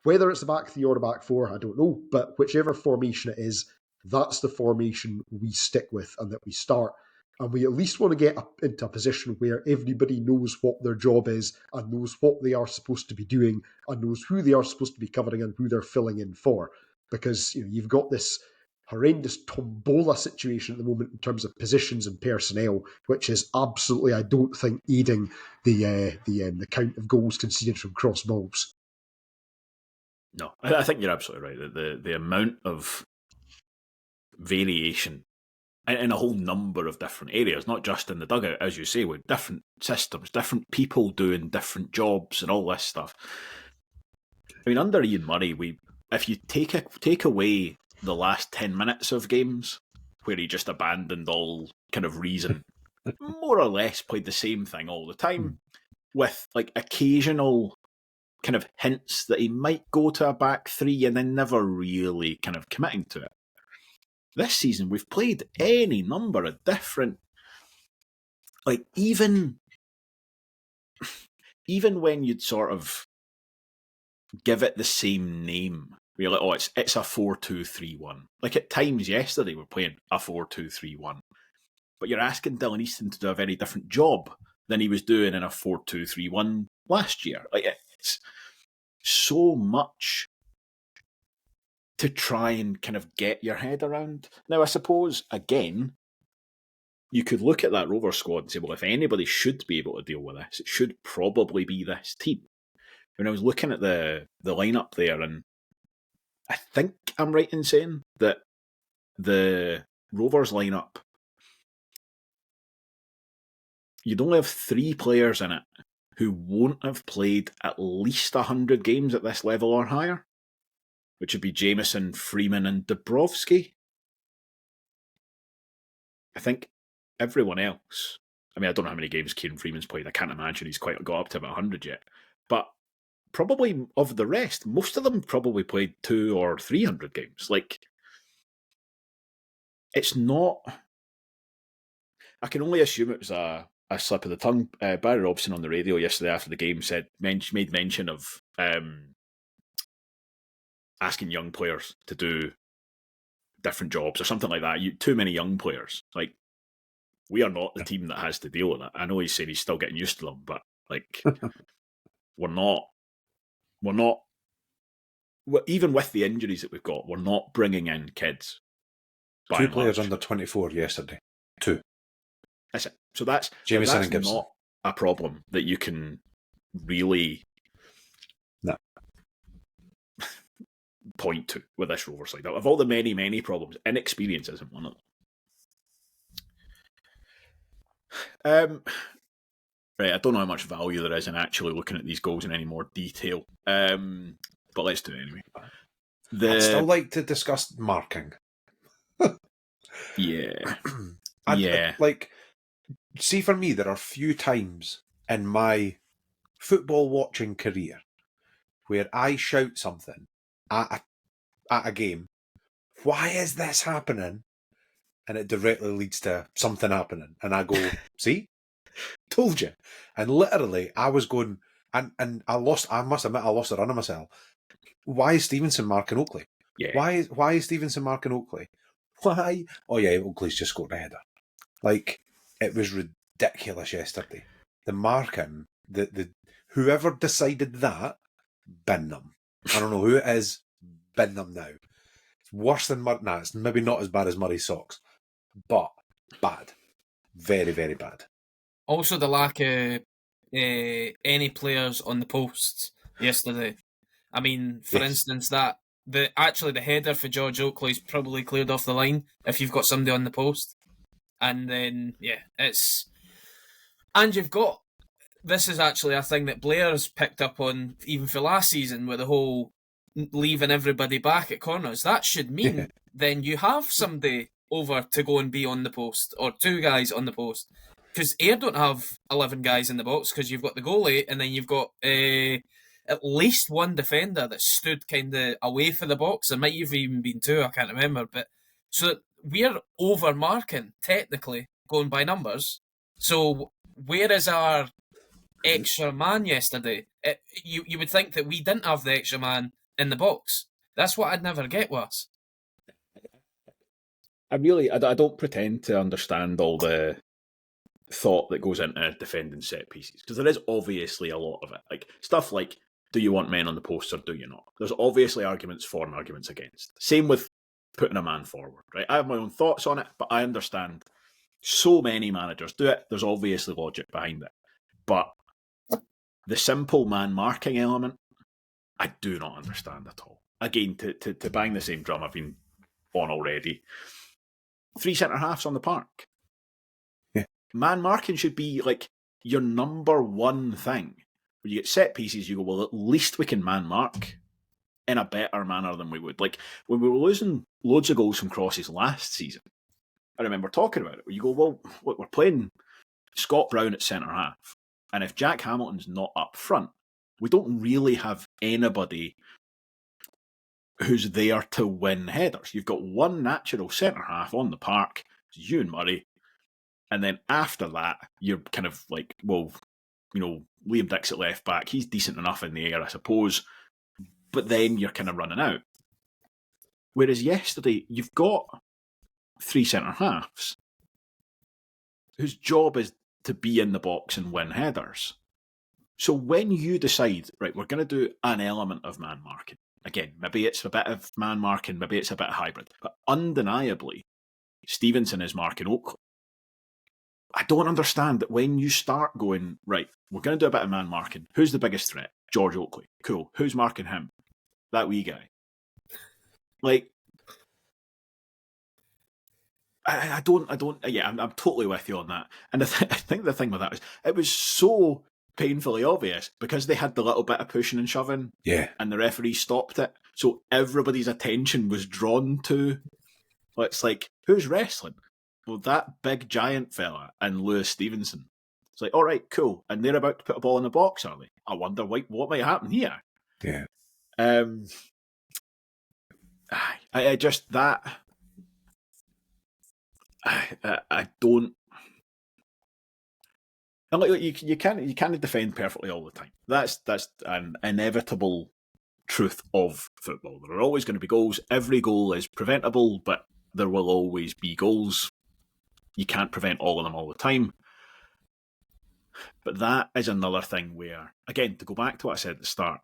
Whether it's the back three or the back four, I don't know, but whichever formation it is, that's the formation we stick with and that we start. And we at least want to get into a position where everybody knows what their job is and knows what they are supposed to be doing and knows who they are supposed to be covering and who they're filling in for. Because you've got this horrendous tombola situation at the moment in terms of positions and personnel, which is absolutely, I don't think, aiding the count of goals conceded from cross balls. No, I think you're absolutely right. The amount of variation in a whole number of different areas, not just in the dugout, as you say, with different systems, different people doing different jobs and all this stuff. I mean, under Ian Murray, if you take away the last 10 minutes of games where he just abandoned all kind of reason, more or less played the same thing all the time, with like occasional kind of hints that he might go to a back three and then never really kind of committing to it. This season, we've played any number of different, like even when you'd sort of give it the same name, where you're like, oh, it's a 4-2-3-1. Like at times yesterday, we're playing a 4-2-3-1, but you're asking Dylan Easton to do a very different job than he was doing in a 4-2-3-1 last year. Like it's so much to try and kind of get your head around. Now, I suppose, again, you could look at that Rovers squad and say, well, if anybody should be able to deal with this, it should probably be this team. When I was looking at the lineup there, and I think I'm right in saying that the Rovers lineup, you'd only have 3 players in it who won't have played at least 100 games at this level or higher, which would be Jameson, Freeman and Dubrovsky. I think everyone else, I mean, I don't know how many games Kieran Freeman's played. I can't imagine he's quite got up to about 100 yet. But probably of the rest, most of them probably played 200 or 300 games. Like, it's not... I can only assume it was a slip of the tongue. Barry Robson on the radio yesterday after the game made mention of asking young players to do different jobs or something like that. Too many young players. Like, we are not the team that has to deal with it. I know he's saying he's still getting used to them, but like, we're not, even with the injuries that we've got, we're not bringing in kids. 2 players under 24 yesterday. 2. That's it. So that's Jameson and Gibson. Not a problem that you can really point to with this Rovers side. Of all the many, many problems, inexperience isn't one of them. Right, I don't know how much value there is in actually looking at these goals in any more detail, but let's do it anyway. I'd still like to discuss marking. Yeah. Like, see, for me, there are few times in my football watching career where I shout something at a game, why is this happening? And it directly leads to something happening. And I go, see? Told you. And literally, I was going, and I must admit, I lost a run of myself. Why is Stevenson marking Oakley? Yeah. Why is Stevenson marking Oakley? Why? Oh yeah, Oakley's just scored a header. Like, it was ridiculous yesterday. The marking the whoever decided that, bin them. I don't know who it is, bin them now. It's worse than Murray. Nah, it's maybe not as bad as Murray socks, but bad. Very, very bad. Also, the lack of any players on the posts yesterday. I mean, for instance, the header for George Oakley's probably cleared off the line if you've got somebody on the post. And then, and you've got, this is actually a thing that Blair's picked up on even for last season with the whole leaving everybody back at corners. That should mean then you have somebody over to go and be on the post, or two guys on the post. Because Ayr don't have 11 guys in the box because you've got the goalie and then you've got at least one defender that stood kind of away from the box. There might have even been two, I can't remember. But so we're over marking, technically, going by numbers. So where is our extra man yesterday? You would think that we didn't have the extra man in the box. That's what I'd never get was. I don't pretend to understand all the thought that goes into defending set pieces, because there is obviously a lot of it. Like stuff like, do you want men on the post or do you not? There's obviously arguments for and arguments against. Same with putting a man forward, right? I have my own thoughts on it, but I understand so many managers do it. There's obviously logic behind it. But the simple man marking element, I do not understand at all. Again, to bang the same drum I've been on already. 3 centre-halves on the park. Yeah. Man marking should be like your number one thing. When you get set pieces, you go, well, at least we can man mark in a better manner than we would. Like, when we were losing loads of goals from crosses last season, I remember talking about it, where you go, well, look, we're playing Scott Brown at centre-half, and if Jack Hamilton's not up front, we don't really have anybody who's there to win headers. You've got one natural centre-half on the park, it's you and Murray, and then after that, you're kind of like, well, you know, Liam Dixon left back, he's decent enough in the air, I suppose, but then you're kind of running out. Whereas yesterday, you've got 3 centre-halves whose job is to be in the box and win headers. So when you decide, right, we're going to do an element of man marking, again, maybe it's a bit of man marking, maybe it's a bit of hybrid, but undeniably, Stevenson is marking Oakley. I don't understand that when you start going, right, we're going to do a bit of man marking. Who's the biggest threat? George Oakley. Cool. Who's marking him? That wee guy. Like, I'm totally with you on that. And I think the thing with that is, it was so painfully obvious because they had the little bit of pushing and shoving, and the referee stopped it. So everybody's attention was drawn to, well, it's like, who's wrestling? Well, that big giant fella and Lewis Stevenson. It's like, all right, cool. And they're about to put a ball in the box, are they? I wonder what might happen here. Yeah. I just that. I don't. And like you can't defend perfectly all the time. That's an inevitable truth of football. There are always going to be goals. Every goal is preventable, but there will always be goals. You can't prevent all of them all the time. But that is another thing where, again, to go back to what I said at the start,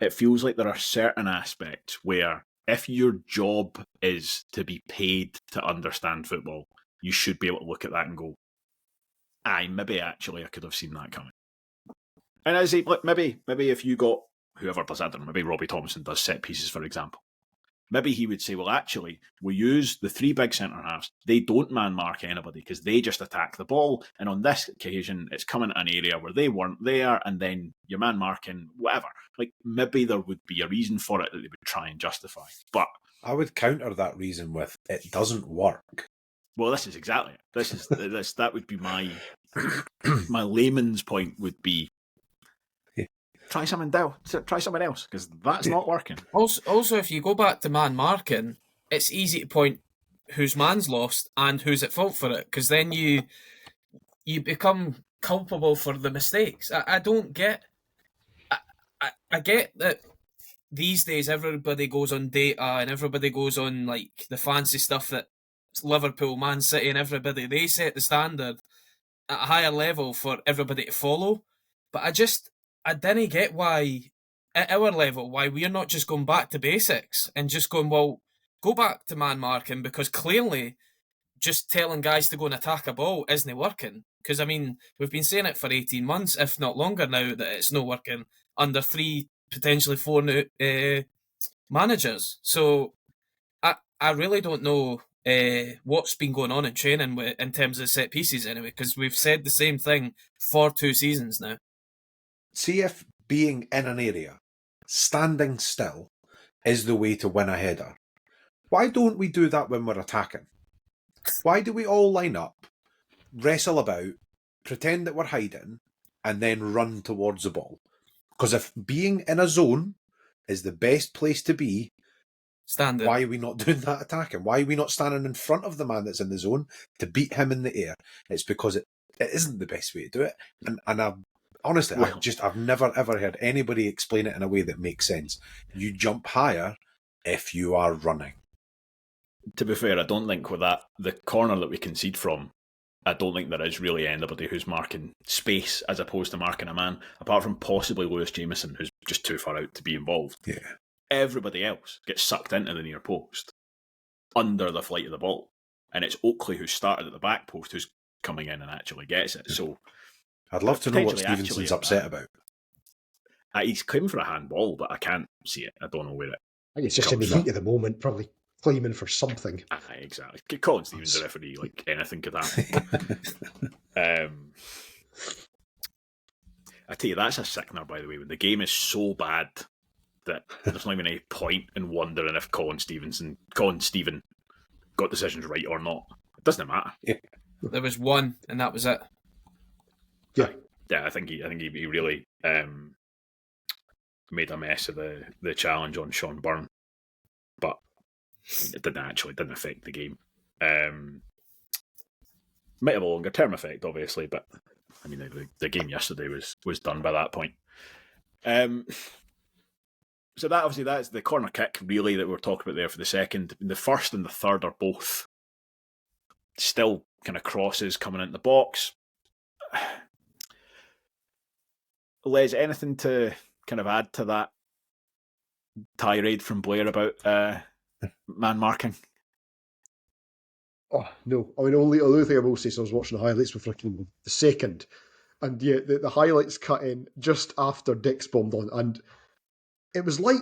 it feels like there are certain aspects where if your job is to be paid to understand football, you should be able to look at that and go, aye, maybe actually I could have seen that coming. And I say, look, maybe if you got whoever does, I don't know, maybe Robbie Thompson does set pieces, for example. Maybe he would say, well, actually, we use the 3 big centre-halves. They don't man-mark anybody because they just attack the ball. And on this occasion, it's coming to an area where they weren't there, and then you're man-marking, whatever. Like, maybe there would be a reason for it that they would try and justify. But I would counter that reason with, it doesn't work. Well, this is exactly it. That would be my layman's point would be, try something else, because that's not working. Also, if you go back to man marking, it's easy to point whose man's lost and who's at fault for it, because then you become culpable for the mistakes. I don't get. I get that these days everybody goes on data and everybody goes on like the fancy stuff that Liverpool, Man City, and everybody, they set the standard at a higher level for everybody to follow. But I didn't get why, at our level, why we're not just going back to basics and just going, well, go back to man marking, because clearly just telling guys to go and attack a ball isn't working. Because, I mean, we've been saying it for 18 months, if not longer now, that it's not working under 3, potentially 4 new managers. So I really don't know what's been going on in training in terms of set pieces anyway, because we've said the same thing for 2 seasons now. See if being in an area, standing still, is the way to win a header. Why don't we do that when we're attacking? Why do we all line up, wrestle about, pretend that we're hiding, and then run towards the ball? Because if being in a zone is the best place to be, standing, why are we not doing that attacking? Why are we not standing in front of the man that's in the zone to beat him in the air? It's because it isn't the best way to do it. And honestly, I've never ever heard anybody explain it in a way that makes sense. You jump higher if you are running. To be fair, I don't think with that, the corner that we concede from, I don't think there is really anybody who's marking space as opposed to marking a man, apart from possibly Lewis Jameson, who's just too far out to be involved. Yeah. Everybody else gets sucked into the near post under the flight of the ball. And it's Oakley who started at the back post who's coming in and actually gets it. So I'd love to know what Stevenson's upset about. He's claiming for a handball, but I can't see it. I don't know where it I think it's just in the heat of the moment, probably claiming for something. Exactly. Colin Stevens, the referee, like anything could happen. I tell you, that's a sickener, by the way, when the game is so bad that there's not even any point in wondering if Colin Stephen got decisions right or not. It doesn't matter. Yeah. There was one, and that was it. Yeah. Yeah, I think he really made a mess of the challenge on Sean Byrne, but it didn't affect the game. Might have a longer term effect, obviously, but I mean the game yesterday was done by that point. So that's the corner kick really that we're talking about there for the second. The first and the third are both still kind of crosses coming into the box. Les, anything to kind of add to that tirade from Blair about man marking? Oh, no. I mean, only thing I will say is I was watching the highlights with freaking the second, and yeah, the highlights cut in just after Dick's bombed on, and it was like,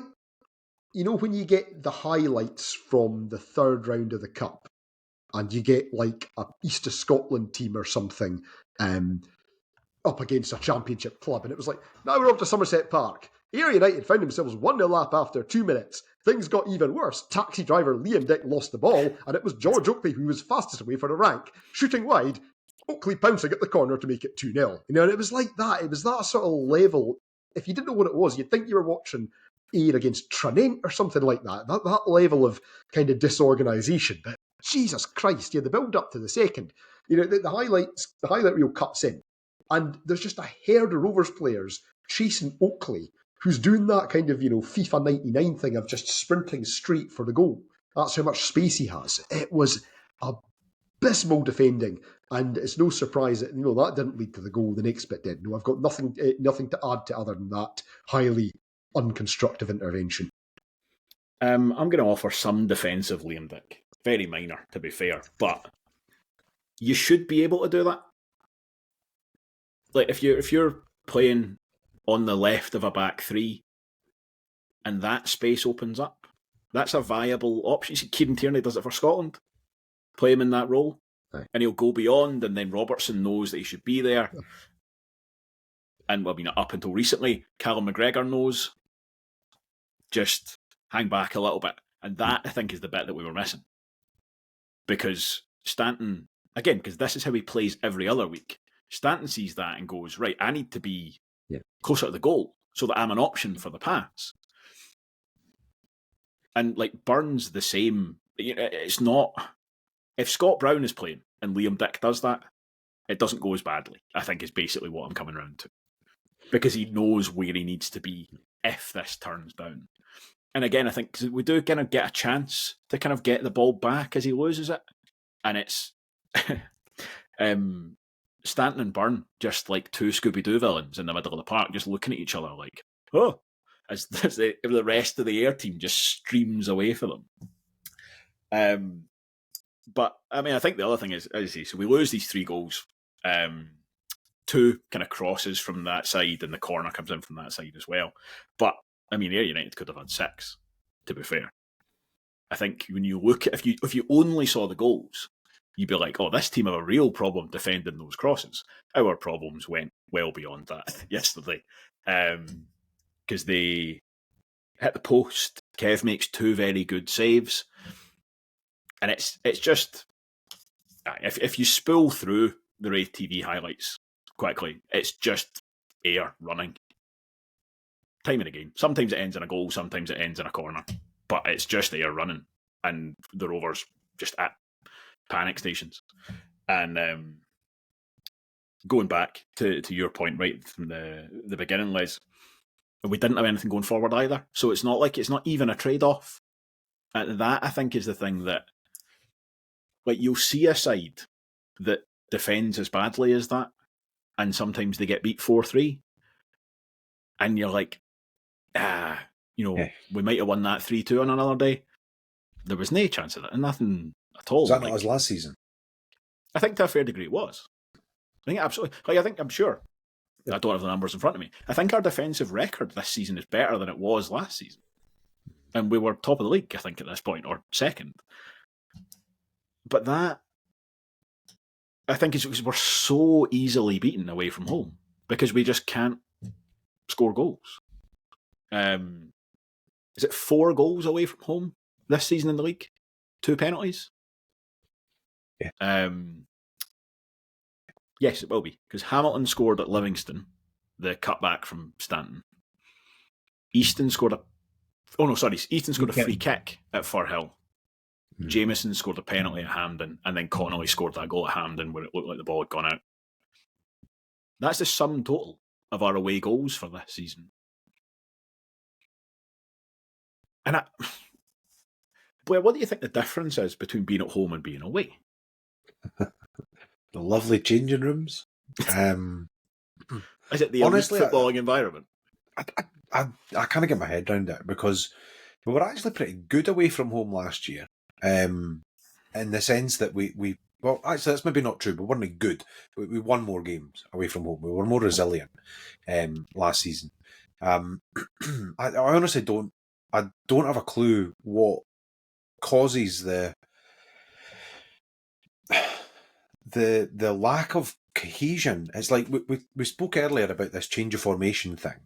you know, when you get the highlights from the third round of the Cup, and you get like a East of Scotland team or something up against a championship club, and it was like, now we're off to Somerset Park. Ayr United found themselves 1-0 up after 2 minutes. Things got even worse. Taxi driver Liam Dick lost the ball, and it was George Oakley who was fastest away for a rank. Shooting wide, Oakley pouncing at the corner to make it 2-0. You know, and it was like that. It was that sort of level. If you didn't know what it was, you'd think you were watching Ayr against Tranent or something like that. That level of kind of disorganisation. But Jesus Christ, yeah, the build up to the second. You know, the highlight reel cuts in, and there's just a herd of Rovers players chasing Oakley, who's doing that kind of, you know, FIFA 99 thing of just sprinting straight for the goal. That's how much space he has. It was abysmal defending, and it's no surprise that, you know, that didn't lead to the goal. The next bit did. No, I've got nothing to add to other than that highly unconstructive intervention. I'm going to offer some defence of Liam Dick. Very minor, to be fair, but you should be able to do that. Like if you're playing on the left of a back three, and that space opens up, that's a viable option. You see, Kieran Tierney does it for Scotland. Play him in that role, Aye. and he'll go beyond, and then Robertson knows that he should be there. And well, I mean, up until recently, Callum McGregor knows. Just hang back a little bit. And that, I think, is the bit that we were missing. Because Stanton, again, because this is how he plays every other week, Stanton sees that and goes, right, I need to be closer to the goal so that I'm an option for the pass. And like Burns, the same. It's not. If Scott Brown is playing and Liam Dick does that, it doesn't go as badly, I think, is basically what I'm coming around to. Because he knows where he needs to be if this turns down. And again, I think 'cause we do kind of get a chance to kind of get the ball back as he loses it. And it's Stanton and Byrne, just like two Scooby-Doo villains in the middle of the park, just looking at each other like, oh, as the rest of the Ayr team just streams away for them. But, I mean, I think the other thing is, as I say, so we lose these 3 goals. Two kind of crosses from that side, and the corner comes in from that side as well. But, I mean, Ayr United could have had 6, to be fair. I think when you look at, if you only saw the goals, you'd be like, oh, this team have a real problem defending those crosses. Our problems went well beyond that yesterday. Because they hit the post, Kev makes 2 very good saves. And it's just, if you spool through the Wraith TV highlights quickly, it's just Ayr running. Time and again. Sometimes it ends in a goal, sometimes it ends in a corner. But it's just Ayr running. And the Rovers just at panic stations. And going back to your point right from the beginning, Les, we didn't have anything going forward either. So it's not even a trade-off. That, I think, is the thing that, like, you'll see a side that defends as badly as that, and sometimes they get beat 4-3, and you're like, we might have won that 3-2 on another day. There was no chance of that, and nothing at all. Was that not as last season? I think to a fair degree it was. I think absolutely. I'm sure. I don't have the numbers in front of me. I think our defensive record this season is better than it was last season. And we were top of the league, I think, at this point, or second. But that, I think, is because we're so easily beaten away from home because we just can't score goals. Is it 4 goals away from home this season in the league? 2 penalties? Yeah. Yes, it will be, because Hamilton scored at Livingston, the cutback from Stanton. Easton scored a free kick at Firhill. Jameson scored a penalty at Hampden, and then Connolly scored that goal at Hampden where it looked like the ball had gone out. That's the sum total of our away goals for this season. And Blair, what do you think the difference is between being at home and being away? The lovely changing rooms. Is it the honestly footballing environment? I can't get my head around it because we were actually pretty good away from home last year. In the sense that we well, actually, that's maybe not true, but we weren't good. We won more games away from home. We were more resilient last season. I honestly don't have a clue what causes the lack of cohesion. It's like we spoke earlier about this change of formation thing.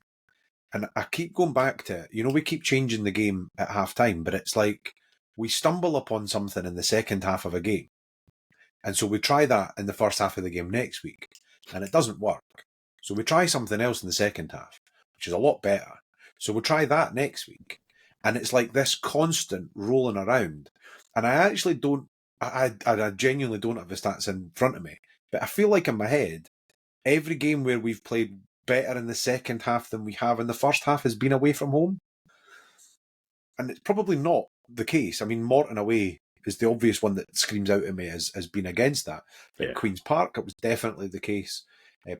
And I keep going back to it. We keep changing the game at half time, but it's like we stumble upon something in the second half of a game. And so we try that in the first half of the game next week, and it doesn't work. So we try something else in the second half, which is a lot better. So we'll try that next week. And it's like this constant rolling around. And I actually don't, I genuinely don't have the stats in front of me, but I feel like in my head, every game where we've played better in the second half than we have in the first half has been away from home. And it's probably not the case. I mean, Morton away is the obvious one that screams out at me as being against that. But at Queen's Park, it was definitely the case.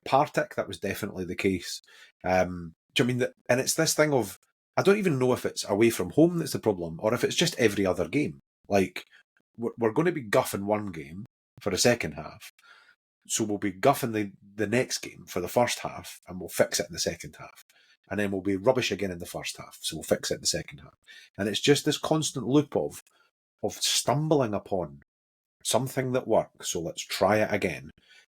Partick, that was definitely the case. Do you know what I mean? And it's this thing of, I don't even know if it's away from home that's the problem, or if it's just every other game. Like, we're going to be guffing one game for the second half, so we'll be guffing the next game for the first half, and we'll fix it in the second half. And then we'll be rubbish again in the first half, so we'll fix it in the second half. And it's just this constant loop of stumbling upon something that works, so let's try it again.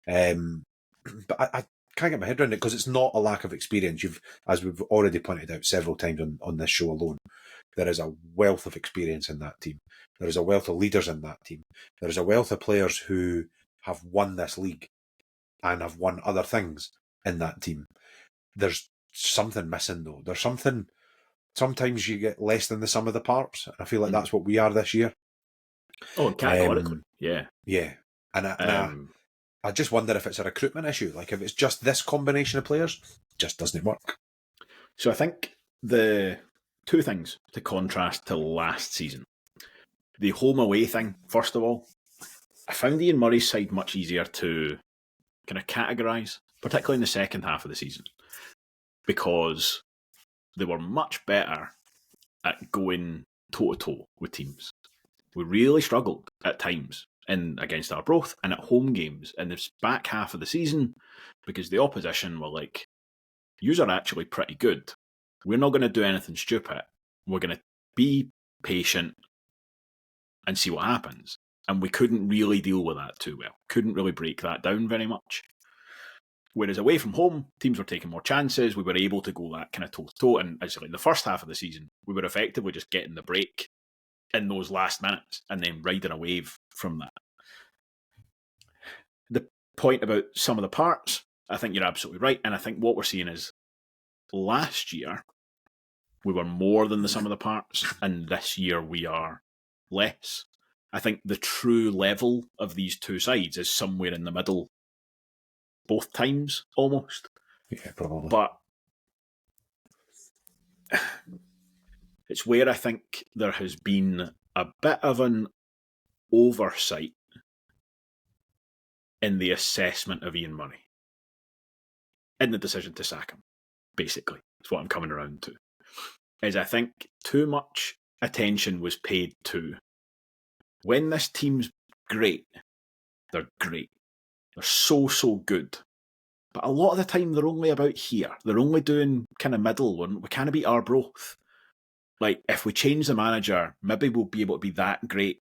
But I can't get my head around it because it's not a lack of experience. As we've already pointed out several times on this show alone, there is a wealth of experience in that team. There is a wealth of leaders in that team. There is a wealth of players who have won this league and have won other things in that team. There's something missing though. There's something, sometimes you get less than the sum of the parts. And I feel like that's what we are this year. Oh, categorically. Yeah. Yeah. And I just wonder if it's a recruitment issue. Like if it's just this combination of players, it just doesn't work. So I think the two things to contrast to last season. The home away thing, first of all. I found Ian Murray's side much easier to kind of categorise, particularly in the second half of the season, because they were much better at going toe-to-toe with teams. We really struggled at times against Arbroath and at home games in this back half of the season because the opposition were like, yous are actually pretty good. We're not going to do anything stupid. We're going to be patient and see what happens. And we couldn't really deal with that too well. Couldn't really break that down very much. Whereas away from home, teams were taking more chances. We were able to go that kind of toe-to-toe. And actually, the first half of the season, we were effectively just getting the break in those last minutes and then riding a wave from that. The point about some of the parts, I think you're absolutely right. And I think what we're seeing is last year, we were more than the sum of the parts. And this year, we are less. I think the true level of these two sides is somewhere in the middle both times, almost. Yeah, probably. But it's where I think there has been a bit of an oversight in the assessment of Ian Murray. In the decision to sack him, basically. That's what I'm coming around to. Is I think too much attention was paid to when this team's great, they're great. They're so good. But a lot of the time, they're only about here. They're only doing kind of middle. We can't beat Arbroath. Like, if we change the manager, maybe we'll be able to be that great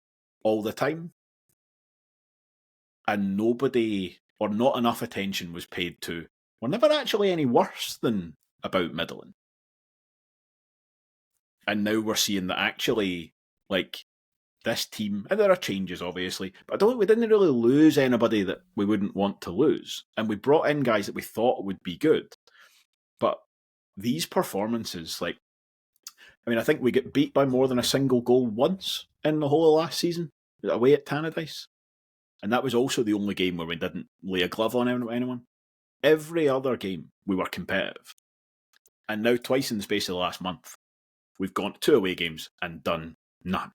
all the time. And nobody, or not enough attention was paid to, we're never actually any worse than about middling. And now we're seeing that actually, like, this team, and there are changes obviously, but we didn't really lose anybody that we wouldn't want to lose. And we brought in guys that we thought would be good. But these performances, like, I mean, I think we get beat by more than a single goal once in the whole of last season, away at Tannadice. And that was also the only game where we didn't lay a glove on anyone. Every other game, we were competitive. And now twice in the space of the last month, we've gone to 2 away games and done none.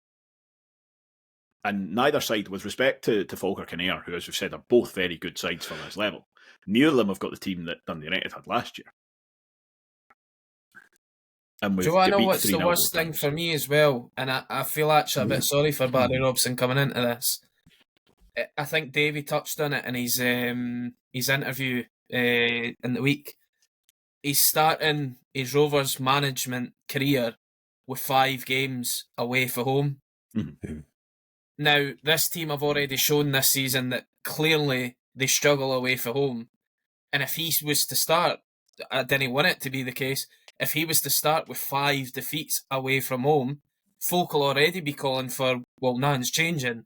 And neither side, with respect to Falkirk and Ayr, who, as we've said, are both very good sides for this level, neither of them have got the team that Dundee United had last year. And Do you want to know what's the worst thing for me as well? And I feel actually a bit sorry for Barry Robson coming into this. I think Davey touched on it in his interview in the week. He's starting his Rovers management career with 5 games away from home. Mm-hmm. Now, this team have already shown this season that clearly they struggle away from home. And if he was to start, I didn't want it to be the case, if he was to start with 5 defeats away from home, folk will already be calling for, well, nothing's changing.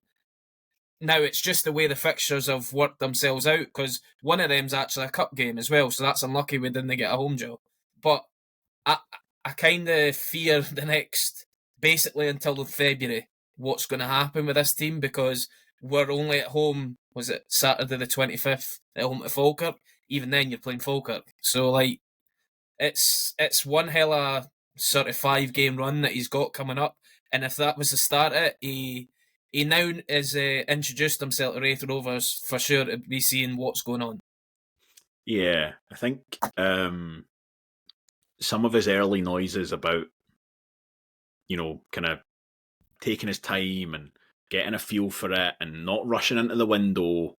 Now, it's just the way the fixtures have worked themselves out, because one of them's actually a cup game as well, so that's unlucky we didn't get a home draw. But I kind of fear the next, basically until February, what's going to happen with this team, because we're only at home, was it Saturday the 25th, at home to Falkirk? Even then, you're playing Falkirk. So, like, it's one hell of a sort of 5-game run that he's got coming up. And if that was the start of it, he now has introduced himself to Wraith Rovers for sure to be seeing what's going on. Yeah, I think some of his early noises about, kind of taking his time and getting a feel for it and not rushing into the window,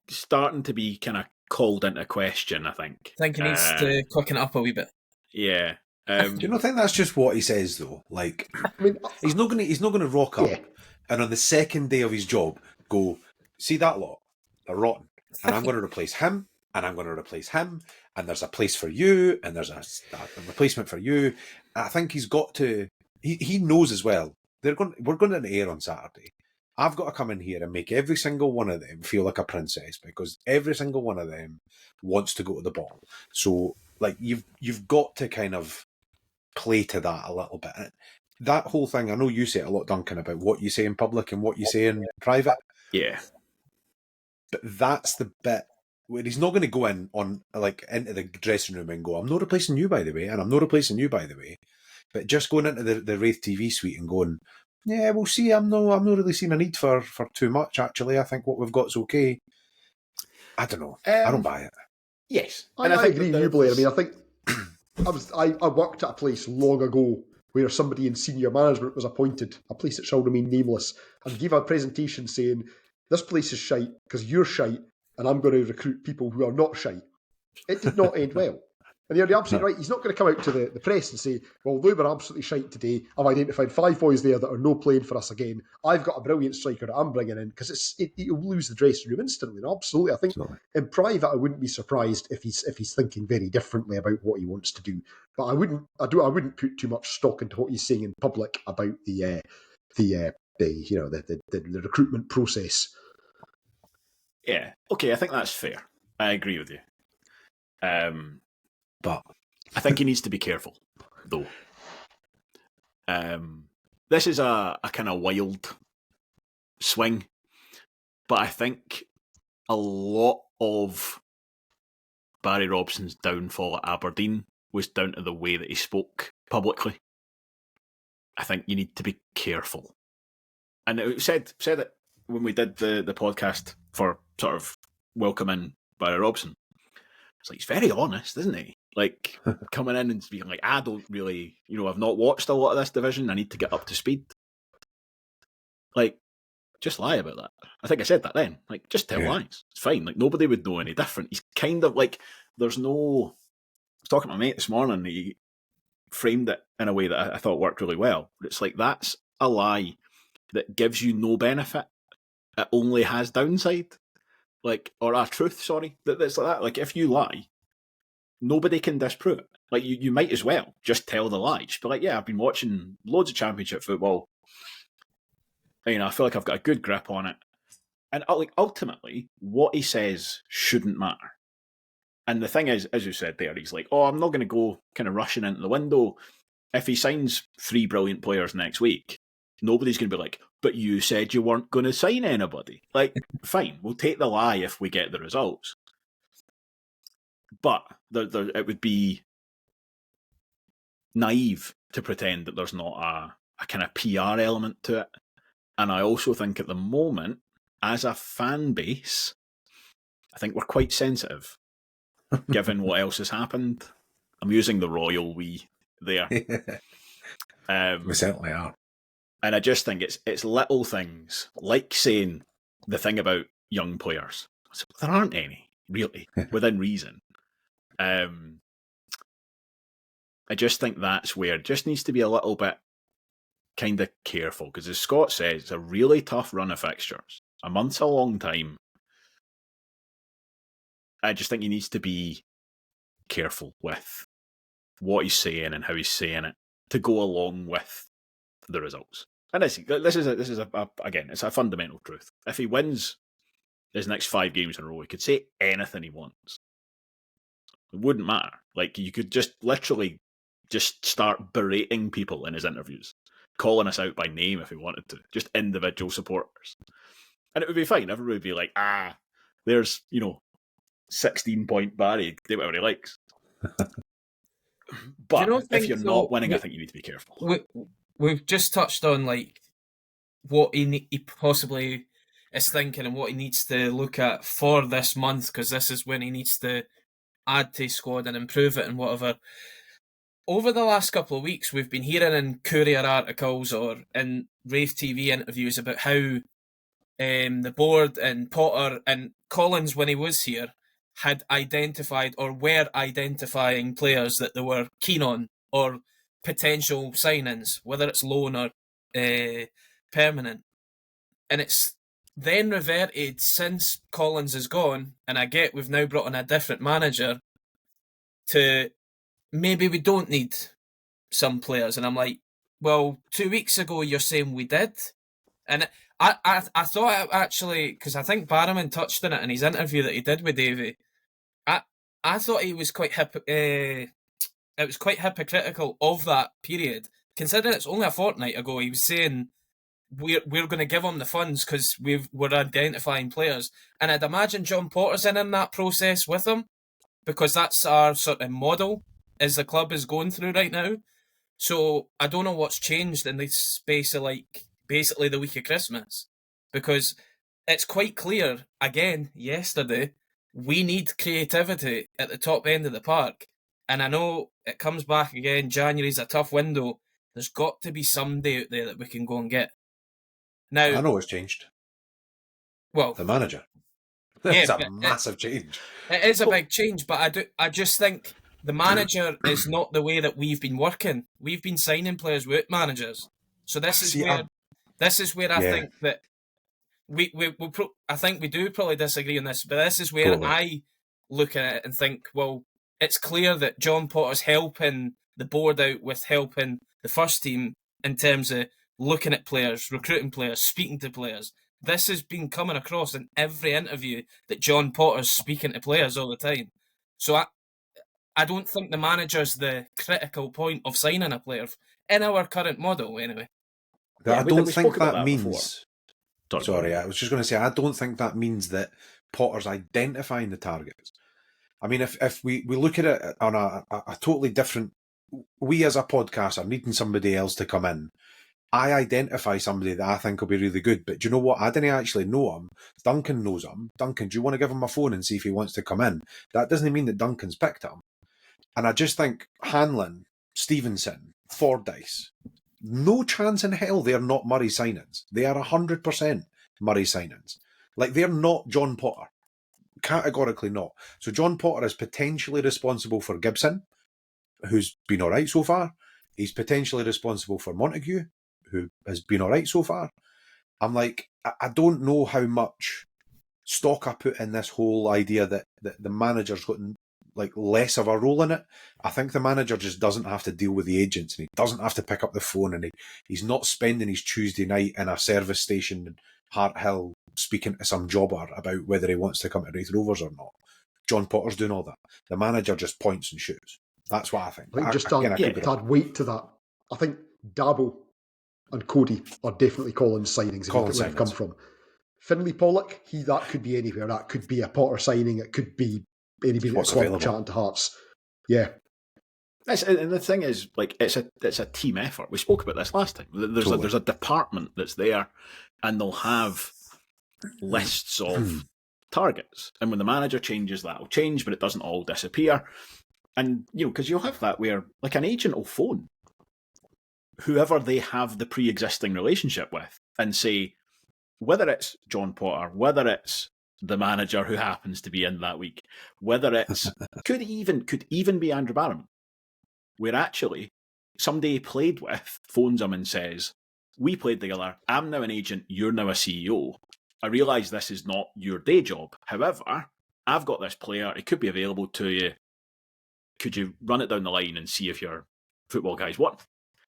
starting to be kind of called into question, I think. I think he needs to quicken it up a wee bit. Yeah. Do you not think that's just what he says though? Like, I mean, he's not gonna rock up and on the second day of his job go, see that lot? They're rotten. And I'm going to replace him, and I'm going to replace him, and there's a place for you, and there's a replacement for you. I think he's got to. He knows as well. We're going to Ayr on Saturday. I've got to come in here and make every single one of them feel like a princess, because every single one of them wants to go to the ball. So, like, you've got to kind of play to that a little bit. That whole thing, I know you say it a lot, Duncan, about what you say in public and what you say in private. Yeah. But that's the bit where he's not going to go in into the dressing room and go, I'm not replacing you, by the way, and I'm not replacing you, by the way. But just going into the Wraith TV suite and going, yeah, we'll see. I'm not really seeing a need for too much, actually. I think what we've got's okay. I don't know. I don't buy it. Yes. I think agree that with you, Blair. I mean, I think I worked at a place long ago where somebody in senior management was appointed, a place that shall remain nameless, and gave a presentation saying, this place is shite because you're shite and I'm going to recruit people who are not shite. It did not end well. And you're absolutely right. He's not going to come out to the press and say, well, they were absolutely shite today. I've identified 5 boys there that are no playing for us again. I've got a brilliant striker that I'm bringing in, because you'll lose the dressing room instantly. And absolutely. I think in private, I wouldn't be surprised if he's thinking very differently about what he wants to do. But I wouldn't put too much stock into what he's saying in public about the recruitment process. Yeah. Okay, I think that's fair. I agree with you. But I think he needs to be careful, though. This is a kind of wild swing, but I think a lot of Barry Robson's downfall at Aberdeen was down to the way that he spoke publicly. I think you need to be careful. And it said it when we did the podcast for sort of welcoming Barry Robson. It's like, he's very honest, isn't he? Like, coming in and being like, I don't really, I've not watched a lot of this division. I need to get up to speed. Like, just lie about that. I think I said that then. Like, just tell lies. It's fine. Like, nobody would know any different. He's kind of like, there's no... I was talking to my mate this morning, he framed it in a way that I thought worked really well. It's like, that's a lie that gives you no benefit. It only has downside. Like, or a truth, sorry. That's like that. Like, if you lie, nobody can disprove it. Like, you might as well just tell the lie. Just be like, yeah, I've been watching loads of championship football. I feel like I've got a good grip on it. And like, ultimately, what he says shouldn't matter. And the thing is, as you said there, he's like, I'm not going to go kind of rushing into the window. If he signs 3 brilliant players next week, nobody's going to be like, but you said you weren't going to sign anybody. Like, fine, we'll take the lie if we get the results. But it would be naive to pretend that there's not a kind of PR element to it. And I also think at the moment, as a fan base, I think we're quite sensitive, given what else has happened. I'm using the royal we there. We certainly are. And I just think it's little things, like saying the thing about young players. There aren't any, really, within reason. I just think that's where it just needs to be a little bit kind of careful, because as Scott says, it's a really tough run of fixtures. A month's a long time. I just think he needs to be careful with what he's saying and how he's saying it to go along with the results. And this is again, it's a fundamental truth. If he wins his next 5 games in a row, he could say anything he wants. It wouldn't matter. Like, you could just literally just start berating people in his interviews, calling us out by name if he wanted to, just individual supporters. And it would be fine. Everybody would be like, there's, 16-point Barry, do whatever he likes. But if you're not winning, I think you need to be careful. We've just touched on like what he possibly is thinking and what he needs to look at for this month, because this is when he needs to add to his squad and improve it and whatever. Over the last couple of weeks, we've been hearing in Courier articles or in Rave TV interviews about how the board and Potter and Collins, when he was here, had identified or were identifying players that they were keen on or potential signings, whether it's loan or permanent. And it's then reverted since Collins is gone, and I get we've now brought in a different manager, to maybe we don't need some players. And I'm like, well, 2 weeks ago you're saying we did. And I thought actually, because I think Barrowman touched on it in his interview that he did with Davey, I thought he was quite it was quite hypocritical of that period, considering it's only a fortnight ago. He was saying we're going to give him the funds because we're identifying players, and I'd imagine John Potter's in that process with him, because that's our sort of model as the club is going through right now. So I don't know what's changed in the space of like basically the week of Christmas, because it's quite clear again yesterday we need creativity at the top end of the park. And I know it comes back again, January's a tough window. There's got to be somebody out there that we can go and get. Now, I know what's changed. well, The manager. yeah, It's a but massive change. it is a big change, but I just think the manager is not the way that we've been working. We've been signing players without managers. So this is where I Yeah. think that I think we do probably disagree on this, but this is where Totally. I look at it and think, well, it's clear that John Potter's helping the board out with helping the first team in terms of looking at players, recruiting players, speaking to players. This has been coming across in every interview that John Potter's speaking to players all the time. So I don't think the manager's the critical point of signing a player in our current model, anyway. Yeah, I don't think that means. means. Sorry, I was just going to say, I don't think that means that Potter's identifying the targets. I mean, if we look at it on a totally different, we as a podcast are needing somebody else to come in. I identify somebody that I think will be really good, but do you know what? I didn't actually know him. Duncan knows him. Duncan, do you want to give him a phone and see if he wants to come in? That doesn't mean that Duncan's picked him. And I just think Hanlon, Stevenson, Fordyce, no chance in hell they're not Murray signings. They are 100% Murray signings. Like, they're not John Potter. Categorically not. So John Potter is potentially responsible for Gibson, who's been all right so far. He's potentially responsible for Montague, who has been all right so far. I'm like, I don't know how much stock I put in this whole idea that the manager's got like less of a role in it. I think the manager just doesn't have to deal with the agents, and he doesn't have to pick up the phone, and he's not spending his Tuesday night in a service station in Hart Hill speaking to some jobber about whether he wants to come to Raith Rovers or not. John Potter's doing all that. The manager just points and shoots. That's what I think. I think just to add weight to that, I think Dabo and Cody are definitely Collins signings. If you look at where they've come from. Finlay Pollock, that could be anywhere. That could be a Potter signing. It could be anybody at club chatting to Hearts. Yeah. And the thing is, like, it's a team effort. We spoke about this last time. There's a department that's there, and they'll have lists of targets. And when the manager changes, that'll change, but it doesn't all disappear. And, because you'll have that where, like, an agent will phone whoever they have the pre-existing relationship with and say, whether it's John Potter, whether it's the manager who happens to be in that week, whether it's could even be Andrew Barham, where actually somebody he played with phones him and says, we played together, I'm now an agent, you're now a CEO. I realise this is not your day job. However, I've got this player, it could be available to you. Could you run it down the line and see if your football guys want?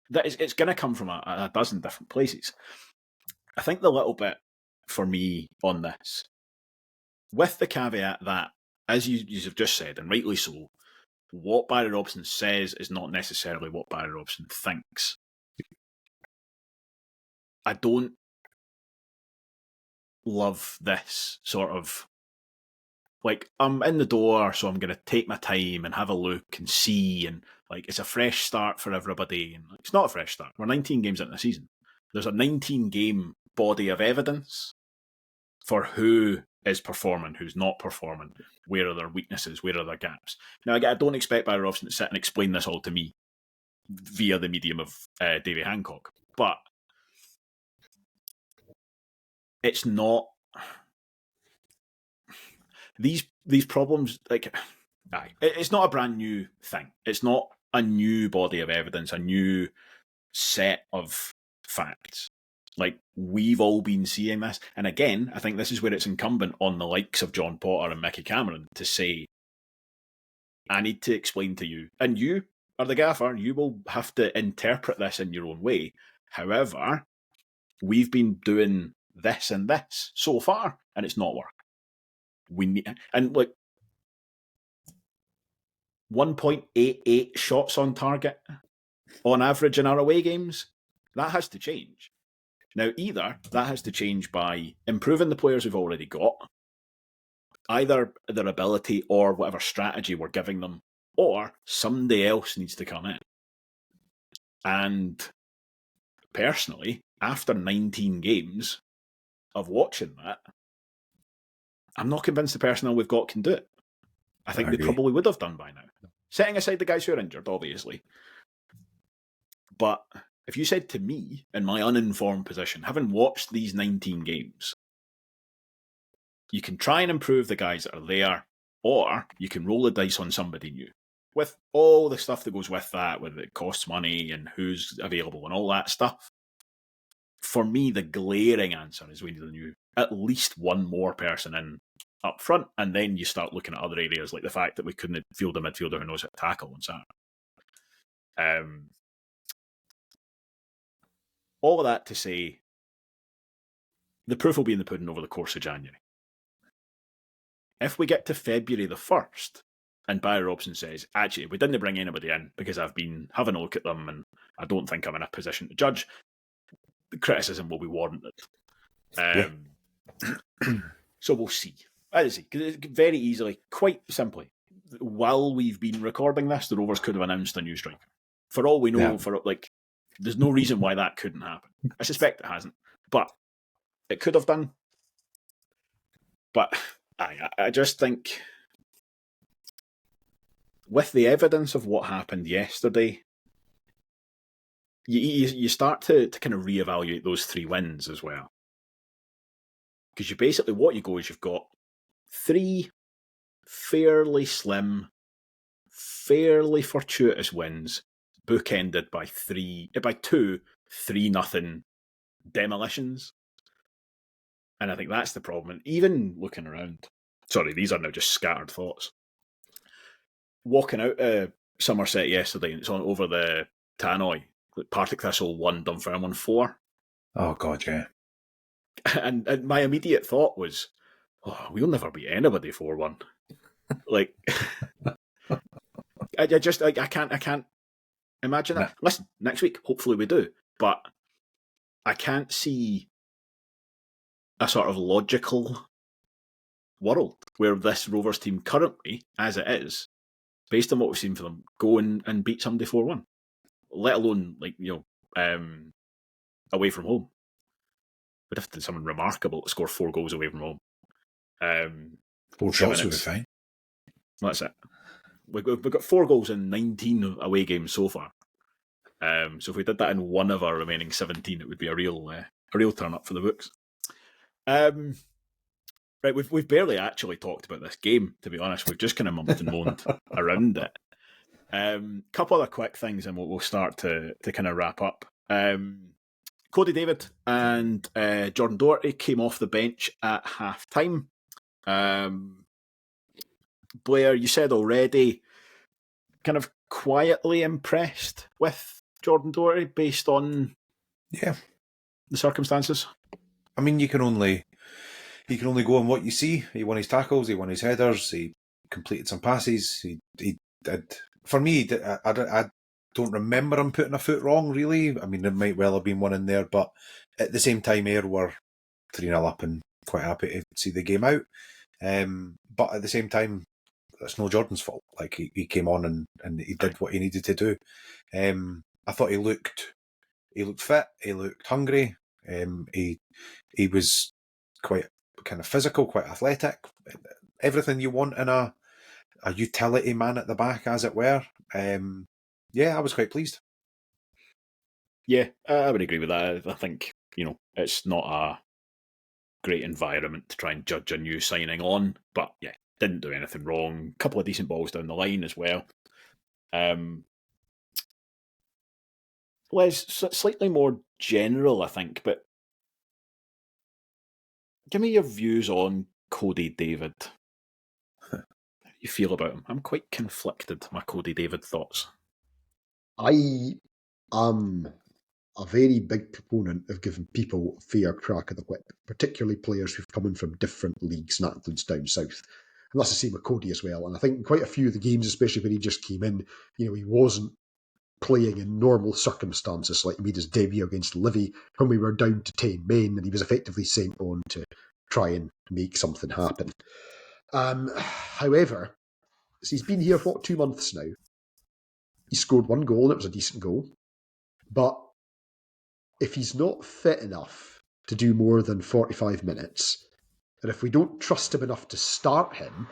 It's going to come from a dozen different places. I think the little bit for me on this, with the caveat that, as you have just said, and rightly so, what Barry Robson says is not necessarily what Barry Robson thinks. I don't love this sort of, like, I'm in the door, so I'm going to take my time and have a look and see, and, like, it's a fresh start for everybody. And it's not a fresh start. We're 19 games into the season. There's a 19-game body of evidence for who is performing, who's not performing, where are their weaknesses, where are their gaps. Now, I don't expect Barry Robson to sit and explain this all to me via the medium of Davy Hancock, but it's not... These problems, like, it's not a brand new thing. It's not a new body of evidence, a new set of facts. Like, we've all been seeing this. And again, I think this is where it's incumbent on the likes of John Potter and Mickey Cameron to say, I need to explain to you, and you are the gaffer, you will have to interpret this in your own way. However, we've been doing this and this so far, and it's not working. We need, and like 1.88 shots on target on average in our away games, that has to change. Now, either that has to change by improving the players we've already got, either their ability or whatever strategy we're giving them, or somebody else needs to come in. And personally, after 19 games of watching that, I'm not convinced the personnel we've got can do it. I think I they agree. probably would have done by now. Setting aside the guys who are injured, obviously. But if you said to me, in my uninformed position, having watched these 19 games, you can try and improve the guys that are there, or you can roll the dice on somebody new. With all the stuff that goes with that, whether it costs money and who's available and all that stuff, for me, the glaring answer is we need at least one more person in up front, and then you start looking at other areas, like the fact that we couldn't field a midfielder who knows how to tackle and so on. All of that to say, the proof will be in the pudding over the course of January. If we get to February the 1st, and Barry Robson says, actually, we didn't bring anybody in because I've been having a look at them and I don't think I'm in a position to judge, the criticism will be warranted. So we'll see. As I say, because very easily, quite simply, while we've been recording this, the Rovers could have announced a new striker. For all we know, there's no reason why that couldn't happen. I suspect it hasn't, but it could have done. But I just think, with the evidence of what happened yesterday, you start to kind of reevaluate those 3 wins as well. Because you've got 3 fairly slim, fairly fortuitous wins, bookended by 2 3-0 demolitions. And I think that's the problem. And even looking around, sorry, these are now just scattered thoughts. Walking out of Somerset yesterday, and it's on over the Tannoy, Partick Thistle 1, Dunfermline 4. Oh, God, yeah. And my immediate thought was, we'll never beat anybody 4-1. Like, I can't imagine that. Listen, next week, hopefully we do. But I can't see a sort of logical world where this Rovers team currently, as it is, based on what we've seen for them, go and beat somebody 4-1. Let alone, away from home. We'd have to do something remarkable to score 4 goals away from home. 4 shots would be fine. That's it. We've got 4 goals in 19 away games so far. So if we did that in one of our remaining 17, it would be a real turn up for the books. Right, we've barely actually talked about this game, to be honest. We've just kind of mumped and moaned around it. Couple other quick things, and we'll start to kind of wrap up. Cody David and Jordan Doherty came off the bench at half-time. Blair, you said already, kind of quietly impressed with Jordan Doherty based on the circumstances. I mean, you can only go on what you see. He won his tackles, he won his headers, he completed some passes. He did. For me, I don't remember him putting a foot wrong, really. I mean, there might well have been one in there, but at the same time, Ayr were 3-0 up and quite happy to see the game out. But at the same time, it's no Jordan's fault. Like, he came on and he did what he needed to do. I thought he looked fit, he looked hungry, he was quite kind of physical, quite athletic. Everything you want in a utility man at the back, as it were. I was quite pleased. Yeah, I would agree with that. I think, it's not a great environment to try and judge a new signing on, but yeah, didn't do anything wrong. A couple of decent balls down the line as well. Les, slightly more general, I think, but give me your views on Cody David. How do you feel about him? I'm quite conflicted, my Cody David thoughts. I am a very big proponent of giving people a fair crack of the whip, particularly players who've come in from different leagues, and that includes down south. And that's the same with Cody as well. And I think quite a few of the games, especially when he just came in, he wasn't playing in normal circumstances, like he made his debut against Livy when we were down to 10 men, and he was effectively sent on to try and make something happen. However, so he's been here for 2 months now. He scored 1 goal, and it was a decent goal. But if he's not fit enough to do more than 45 minutes, And if we don't trust him enough to start him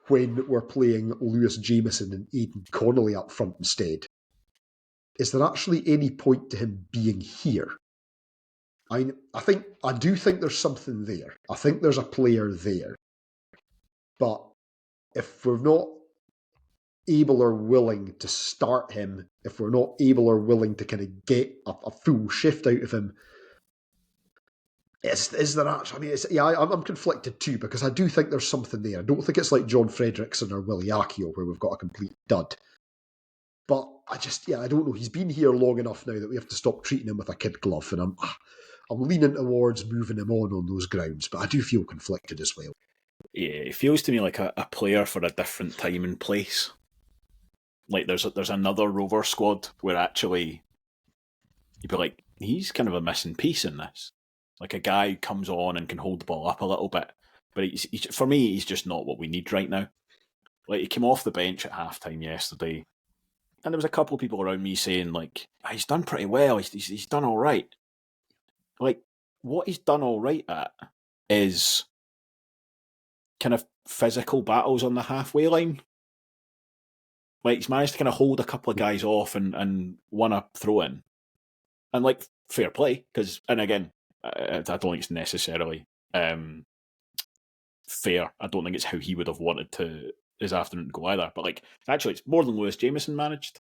when we're playing Lewis Jameson and Aidan Connolly up front instead, is there actually any point to him being here? I do think there's something there. I think there's a player there. But if we're not able or willing to start him, if we're not able or willing to kind of get a full shift out of him, is there actually? I'm conflicted too, because I do think there's something there. I don't think it's like John Fredrickson or Willie Akio where we've got a complete dud. But I don't know. He's been here long enough now that we have to stop treating him with a kid glove, and I'm leaning towards moving him on those grounds, but I do feel conflicted as well. Yeah, it feels to me like a player for a different time and place. Like there's another Rover squad where actually you'd be like, he's kind of a missing piece in this. Like a guy who comes on and can hold the ball up a little bit. But for me, he's just not what we need right now. Like he came off the bench at halftime yesterday, and there was a couple of people around me saying like, he's done pretty well, he's done all right. Like what he's done all right at is kind of physical battles on the halfway line. Like he's managed to kind of hold a couple of guys off and won a throw in, and like fair play, because and again I don't think it's necessarily fair. I don't think it's how he would have wanted to his afternoon go either. But like actually, it's more than Lewis Jameson managed.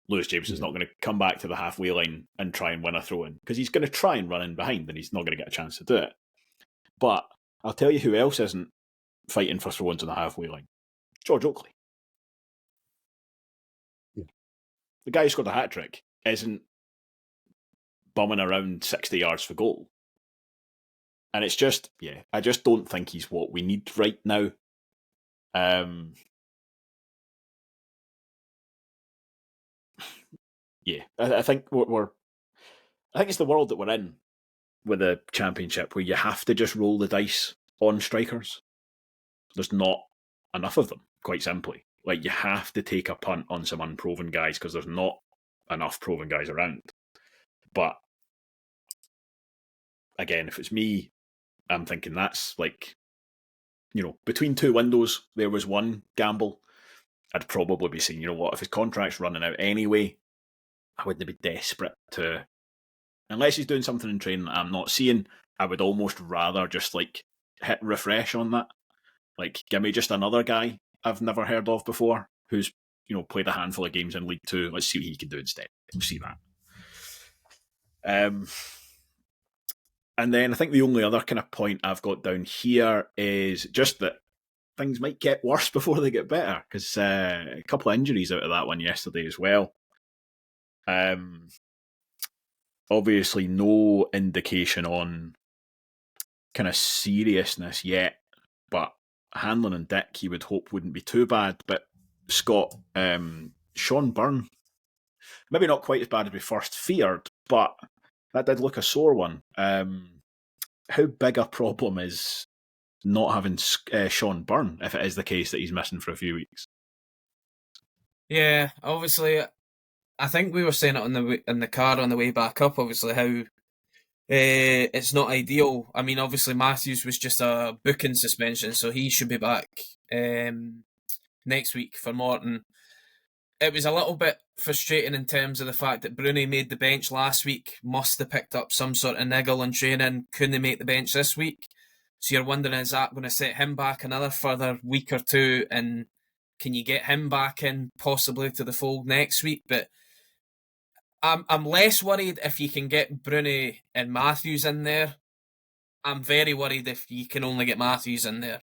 Lewis Jameson's not going to come back to the halfway line and try and win a throw in, because he's going to try and run in behind, and he's not going to get a chance to do it. But I'll tell you who else isn't fighting for throw-ins on the halfway line. George Oakley. Yeah. The guy who scored the hat-trick isn't bumming around 60 yards for goal. And it's just, I just don't think he's what we need right now. I think I think it's the world that we're in with the Championship where you have to just roll the dice on strikers. There's not enough of them, quite simply. Like, you have to take a punt on some unproven guys because there's not enough proven guys around. But again, if it's me, I'm thinking that's like, between two windows, there was one gamble. I'd probably be saying, you know what, if his contract's running out anyway, I wouldn't be desperate to, unless he's doing something in training that I'm not seeing, I would almost rather just like hit refresh on that. Like, give me just another guy I've never heard of before who's, played a handful of games in League Two. Let's see what he can do instead. We'll see that. And then I think the only other kind of point I've got down here is just that things might get worse before they get better, because a couple of injuries out of that one yesterday as well. Obviously, no indication on kind of seriousness yet, but Hanlon and Dick, you would hope wouldn't be too bad. But Scott, Sean Byrne, maybe not quite as bad as we first feared, but that did look a sore one. How big a problem is not having Sean Byrne if it is the case that he's missing for a few weeks? Yeah, obviously, I think we were saying it in the car on the way back up, obviously, how it's not ideal. I mean, obviously, Matthews was just a booking suspension, so he should be back next week for Morton. It was a little bit frustrating in terms of the fact that Bruni made the bench last week, must have picked up some sort of niggle in training, couldn't make the bench this week. So you're wondering, is that going to set him back another further week or two, and can you get him back in possibly to the fold next week? But I'm less worried if you can get Bruni and Matthews in there. I'm very worried if you can only get Matthews in there,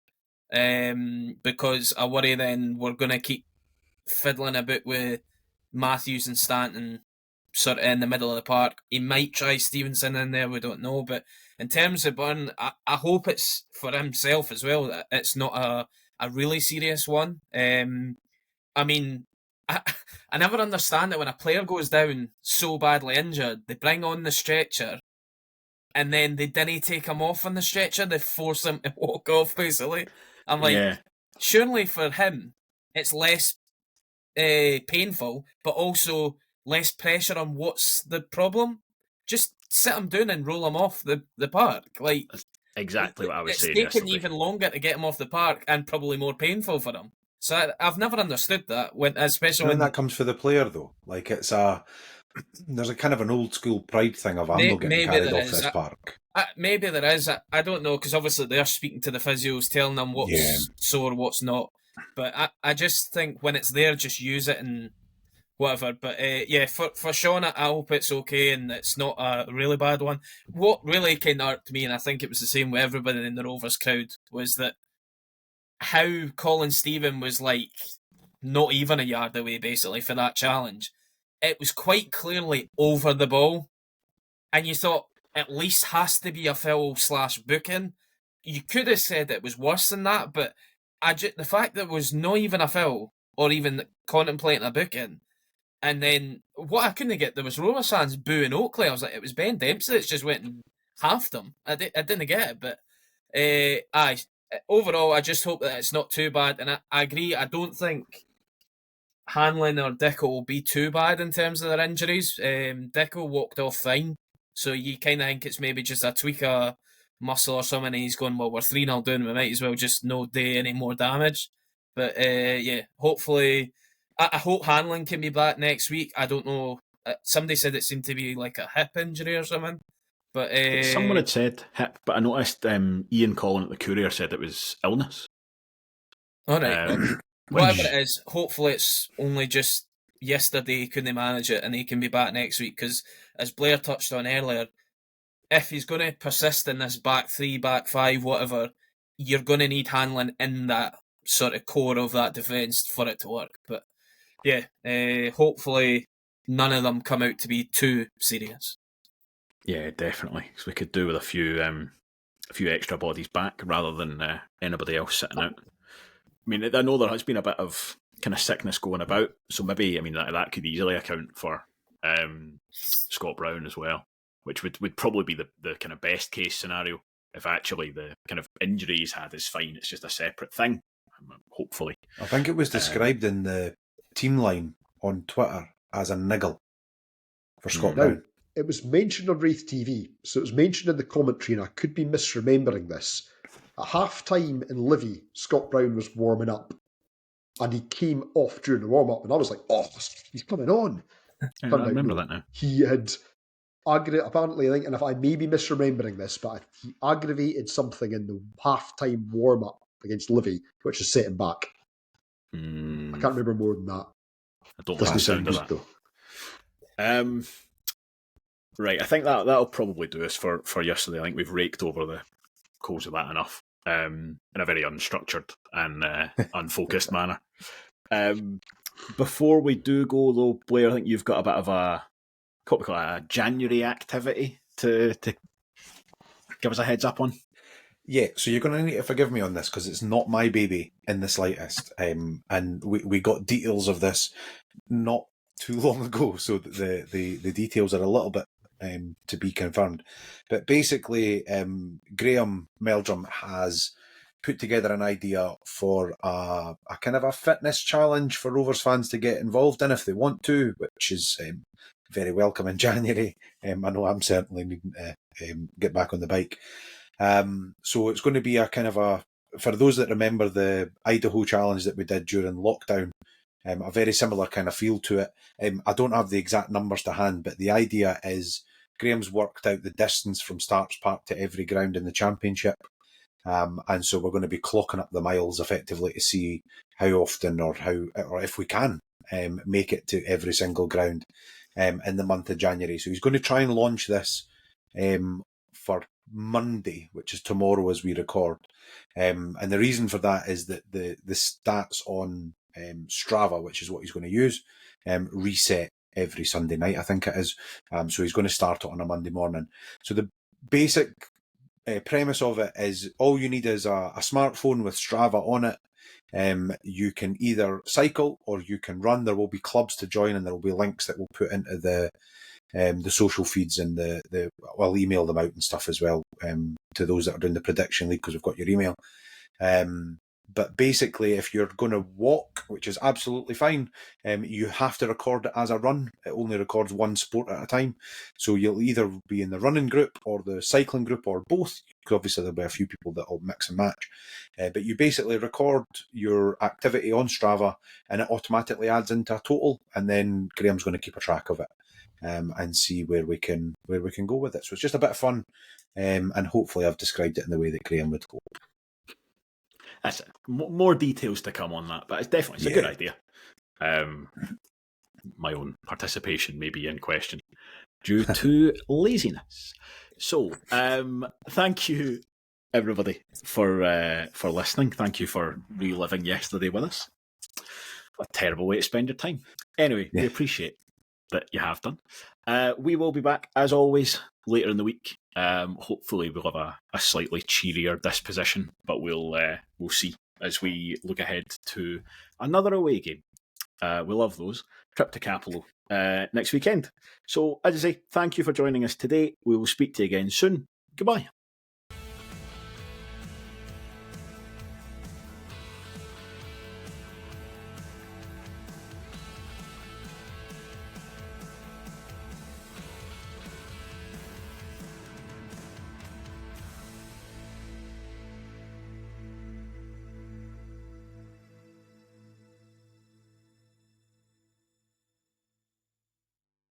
because I worry then we're going to keep fiddling about with Matthews and Stanton sort of in the middle of the park. He might try Stevenson in there, we don't know. But in terms of Byrne, I hope it's for himself as well, that it's not a really serious one. I mean, I never understand it when a player goes down so badly injured, they bring on the stretcher and then they didn't take him off on the stretcher, they force him to walk off, basically. I'm like, surely for him, it's less painful, but also less pressure on what's the problem. Just sit him down and roll him off the park. Like, Exactly what I was It's saying taken yesterday. even longer to get him off the park and probably more painful for him. So I've never understood that, especially And when that comes for the player, though. Like, there's a kind of an old school pride thing of I'm not getting maybe carried there off is. this park. Maybe there is. I don't know, because obviously they're speaking to the physios, telling them what's Yeah. sore, what's not. But I just think when it's there, just use it and whatever. But yeah, for Sean, I hope it's okay and it's not a really bad one. What really kind of irked me, and I think it was the same with everybody in the Rovers crowd, was that how Colin Stephen was like not even a yard away basically for that challenge. It was quite clearly over the ball, and you thought at least has to be a foul/booking. You could have said it was worse than that, but the fact that it was not even a foul or even contemplating a booking. And then what I couldn't get, there was Rovers fans booing Oakley. I was like, it was Ben Dempsey that's just went and halved them. I didn't get it, but aye. Overall, I just hope that it's not too bad. And I agree, I don't think Hanlon or Dicko will be too bad in terms of their injuries. Dicko walked off fine, so you kind of think it's maybe just a tweak of muscle or something, and he's going, well, we're 3-0 down, we might as well just not do any more damage. But yeah, hopefully, I hope Hanlon can be back next week. I don't know. Somebody said it seemed to be like a hip injury or something. But someone had said hip, but I noticed Ian Collin at the Courier said it was illness. All right. Whatever it is, hopefully it's only just yesterday he couldn't manage it and he can be back next week, because as Blair touched on earlier, if he's going to persist in this back three, back five, whatever, you're going to need Hanlon in that sort of core of that defence for it to work. But yeah, hopefully none of them come out to be too serious. Yeah, definitely. So we could do with a few extra bodies back rather than anybody else sitting out. I mean, I know there has been a bit of kind of sickness going about, so maybe, I mean, that could easily account for Scott Brown as well, which would probably be the kind of best case scenario if actually the kind of injury he's had is fine. It's just a separate thing, hopefully. I think it was described in the team line on Twitter as a niggle for Scott Brown. It was mentioned on Wraith TV, so it was mentioned in the commentary, and I could be misremembering this. At half-time in Livy, Scott Brown was warming up, and he came off during the warm-up, and I was like, oh, he's coming on. I remember that now. He had apparently, I think, and if I may be misremembering this, but he aggravated something in the half-time warm-up against Livy, which has set him back. I can't remember more than that. I don't like the sound of that. Though. Right, I think that'll probably do us for yesterday. I think we've raked over the coals of that enough in a very unstructured and unfocused manner. Before we do go, though, Blair, I think you've got a bit of a January activity to give us a heads up on. Yeah, so you're going to need to forgive me on this because it's not my baby in the slightest. And we got details of this not too long ago, so the details are a little bit to be confirmed. But basically, Graham Meldrum has put together an idea for a kind of a fitness challenge for Rovers fans to get involved in if they want to, which is very welcome in January. I know I'm certainly needing to get back on the bike. So it's going to be a kind of for those that remember the Idaho challenge that we did during lockdown, a very similar kind of feel to it. I don't have the exact numbers to hand, but the idea is Graham's worked out the distance from Somerset Park to every ground in the championship. And so we're going to be clocking up the miles effectively to see how often or if we can make it to every single ground in the month of January. So he's going to try and launch this for Monday, which is tomorrow as we record. And the reason for that is that the stats on Strava, which is what he's going to use, reset every Sunday night, I think it is. So he's going to start it on a Monday morning. So the basic premise of it is all you need is a smartphone with Strava on it. You can either cycle or you can run. There will be clubs to join, and there will be links that we'll put into the social feeds, and I'll email them out and stuff as well to those that are doing the prediction league, because we've got your email. But basically, if you're going to walk, which is absolutely fine, you have to record it as a run. It only records one sport at a time. So you'll either be in the running group or the cycling group or both. Because obviously there'll be a few people that will mix and match. But you basically record your activity on Strava and it automatically adds into a total. And then Graham's going to keep a track of it and see where we can go with it. So it's just a bit of fun. And hopefully I've described it in the way that Graham would hope. That's it. More details to come on that, but it's a good idea. My own participation may be in question due to laziness. So, thank you everybody for listening. Thank you for reliving yesterday with us. What a terrible way to spend your time. Anyway, we appreciate that you have done. We will be back as always later in the week. Hopefully we'll have a slightly cheerier disposition, but we'll see as we look ahead to another away game. We love those. Trip to Capello next weekend. So, as I say, thank you for joining us today. We will speak to you again soon. Goodbye.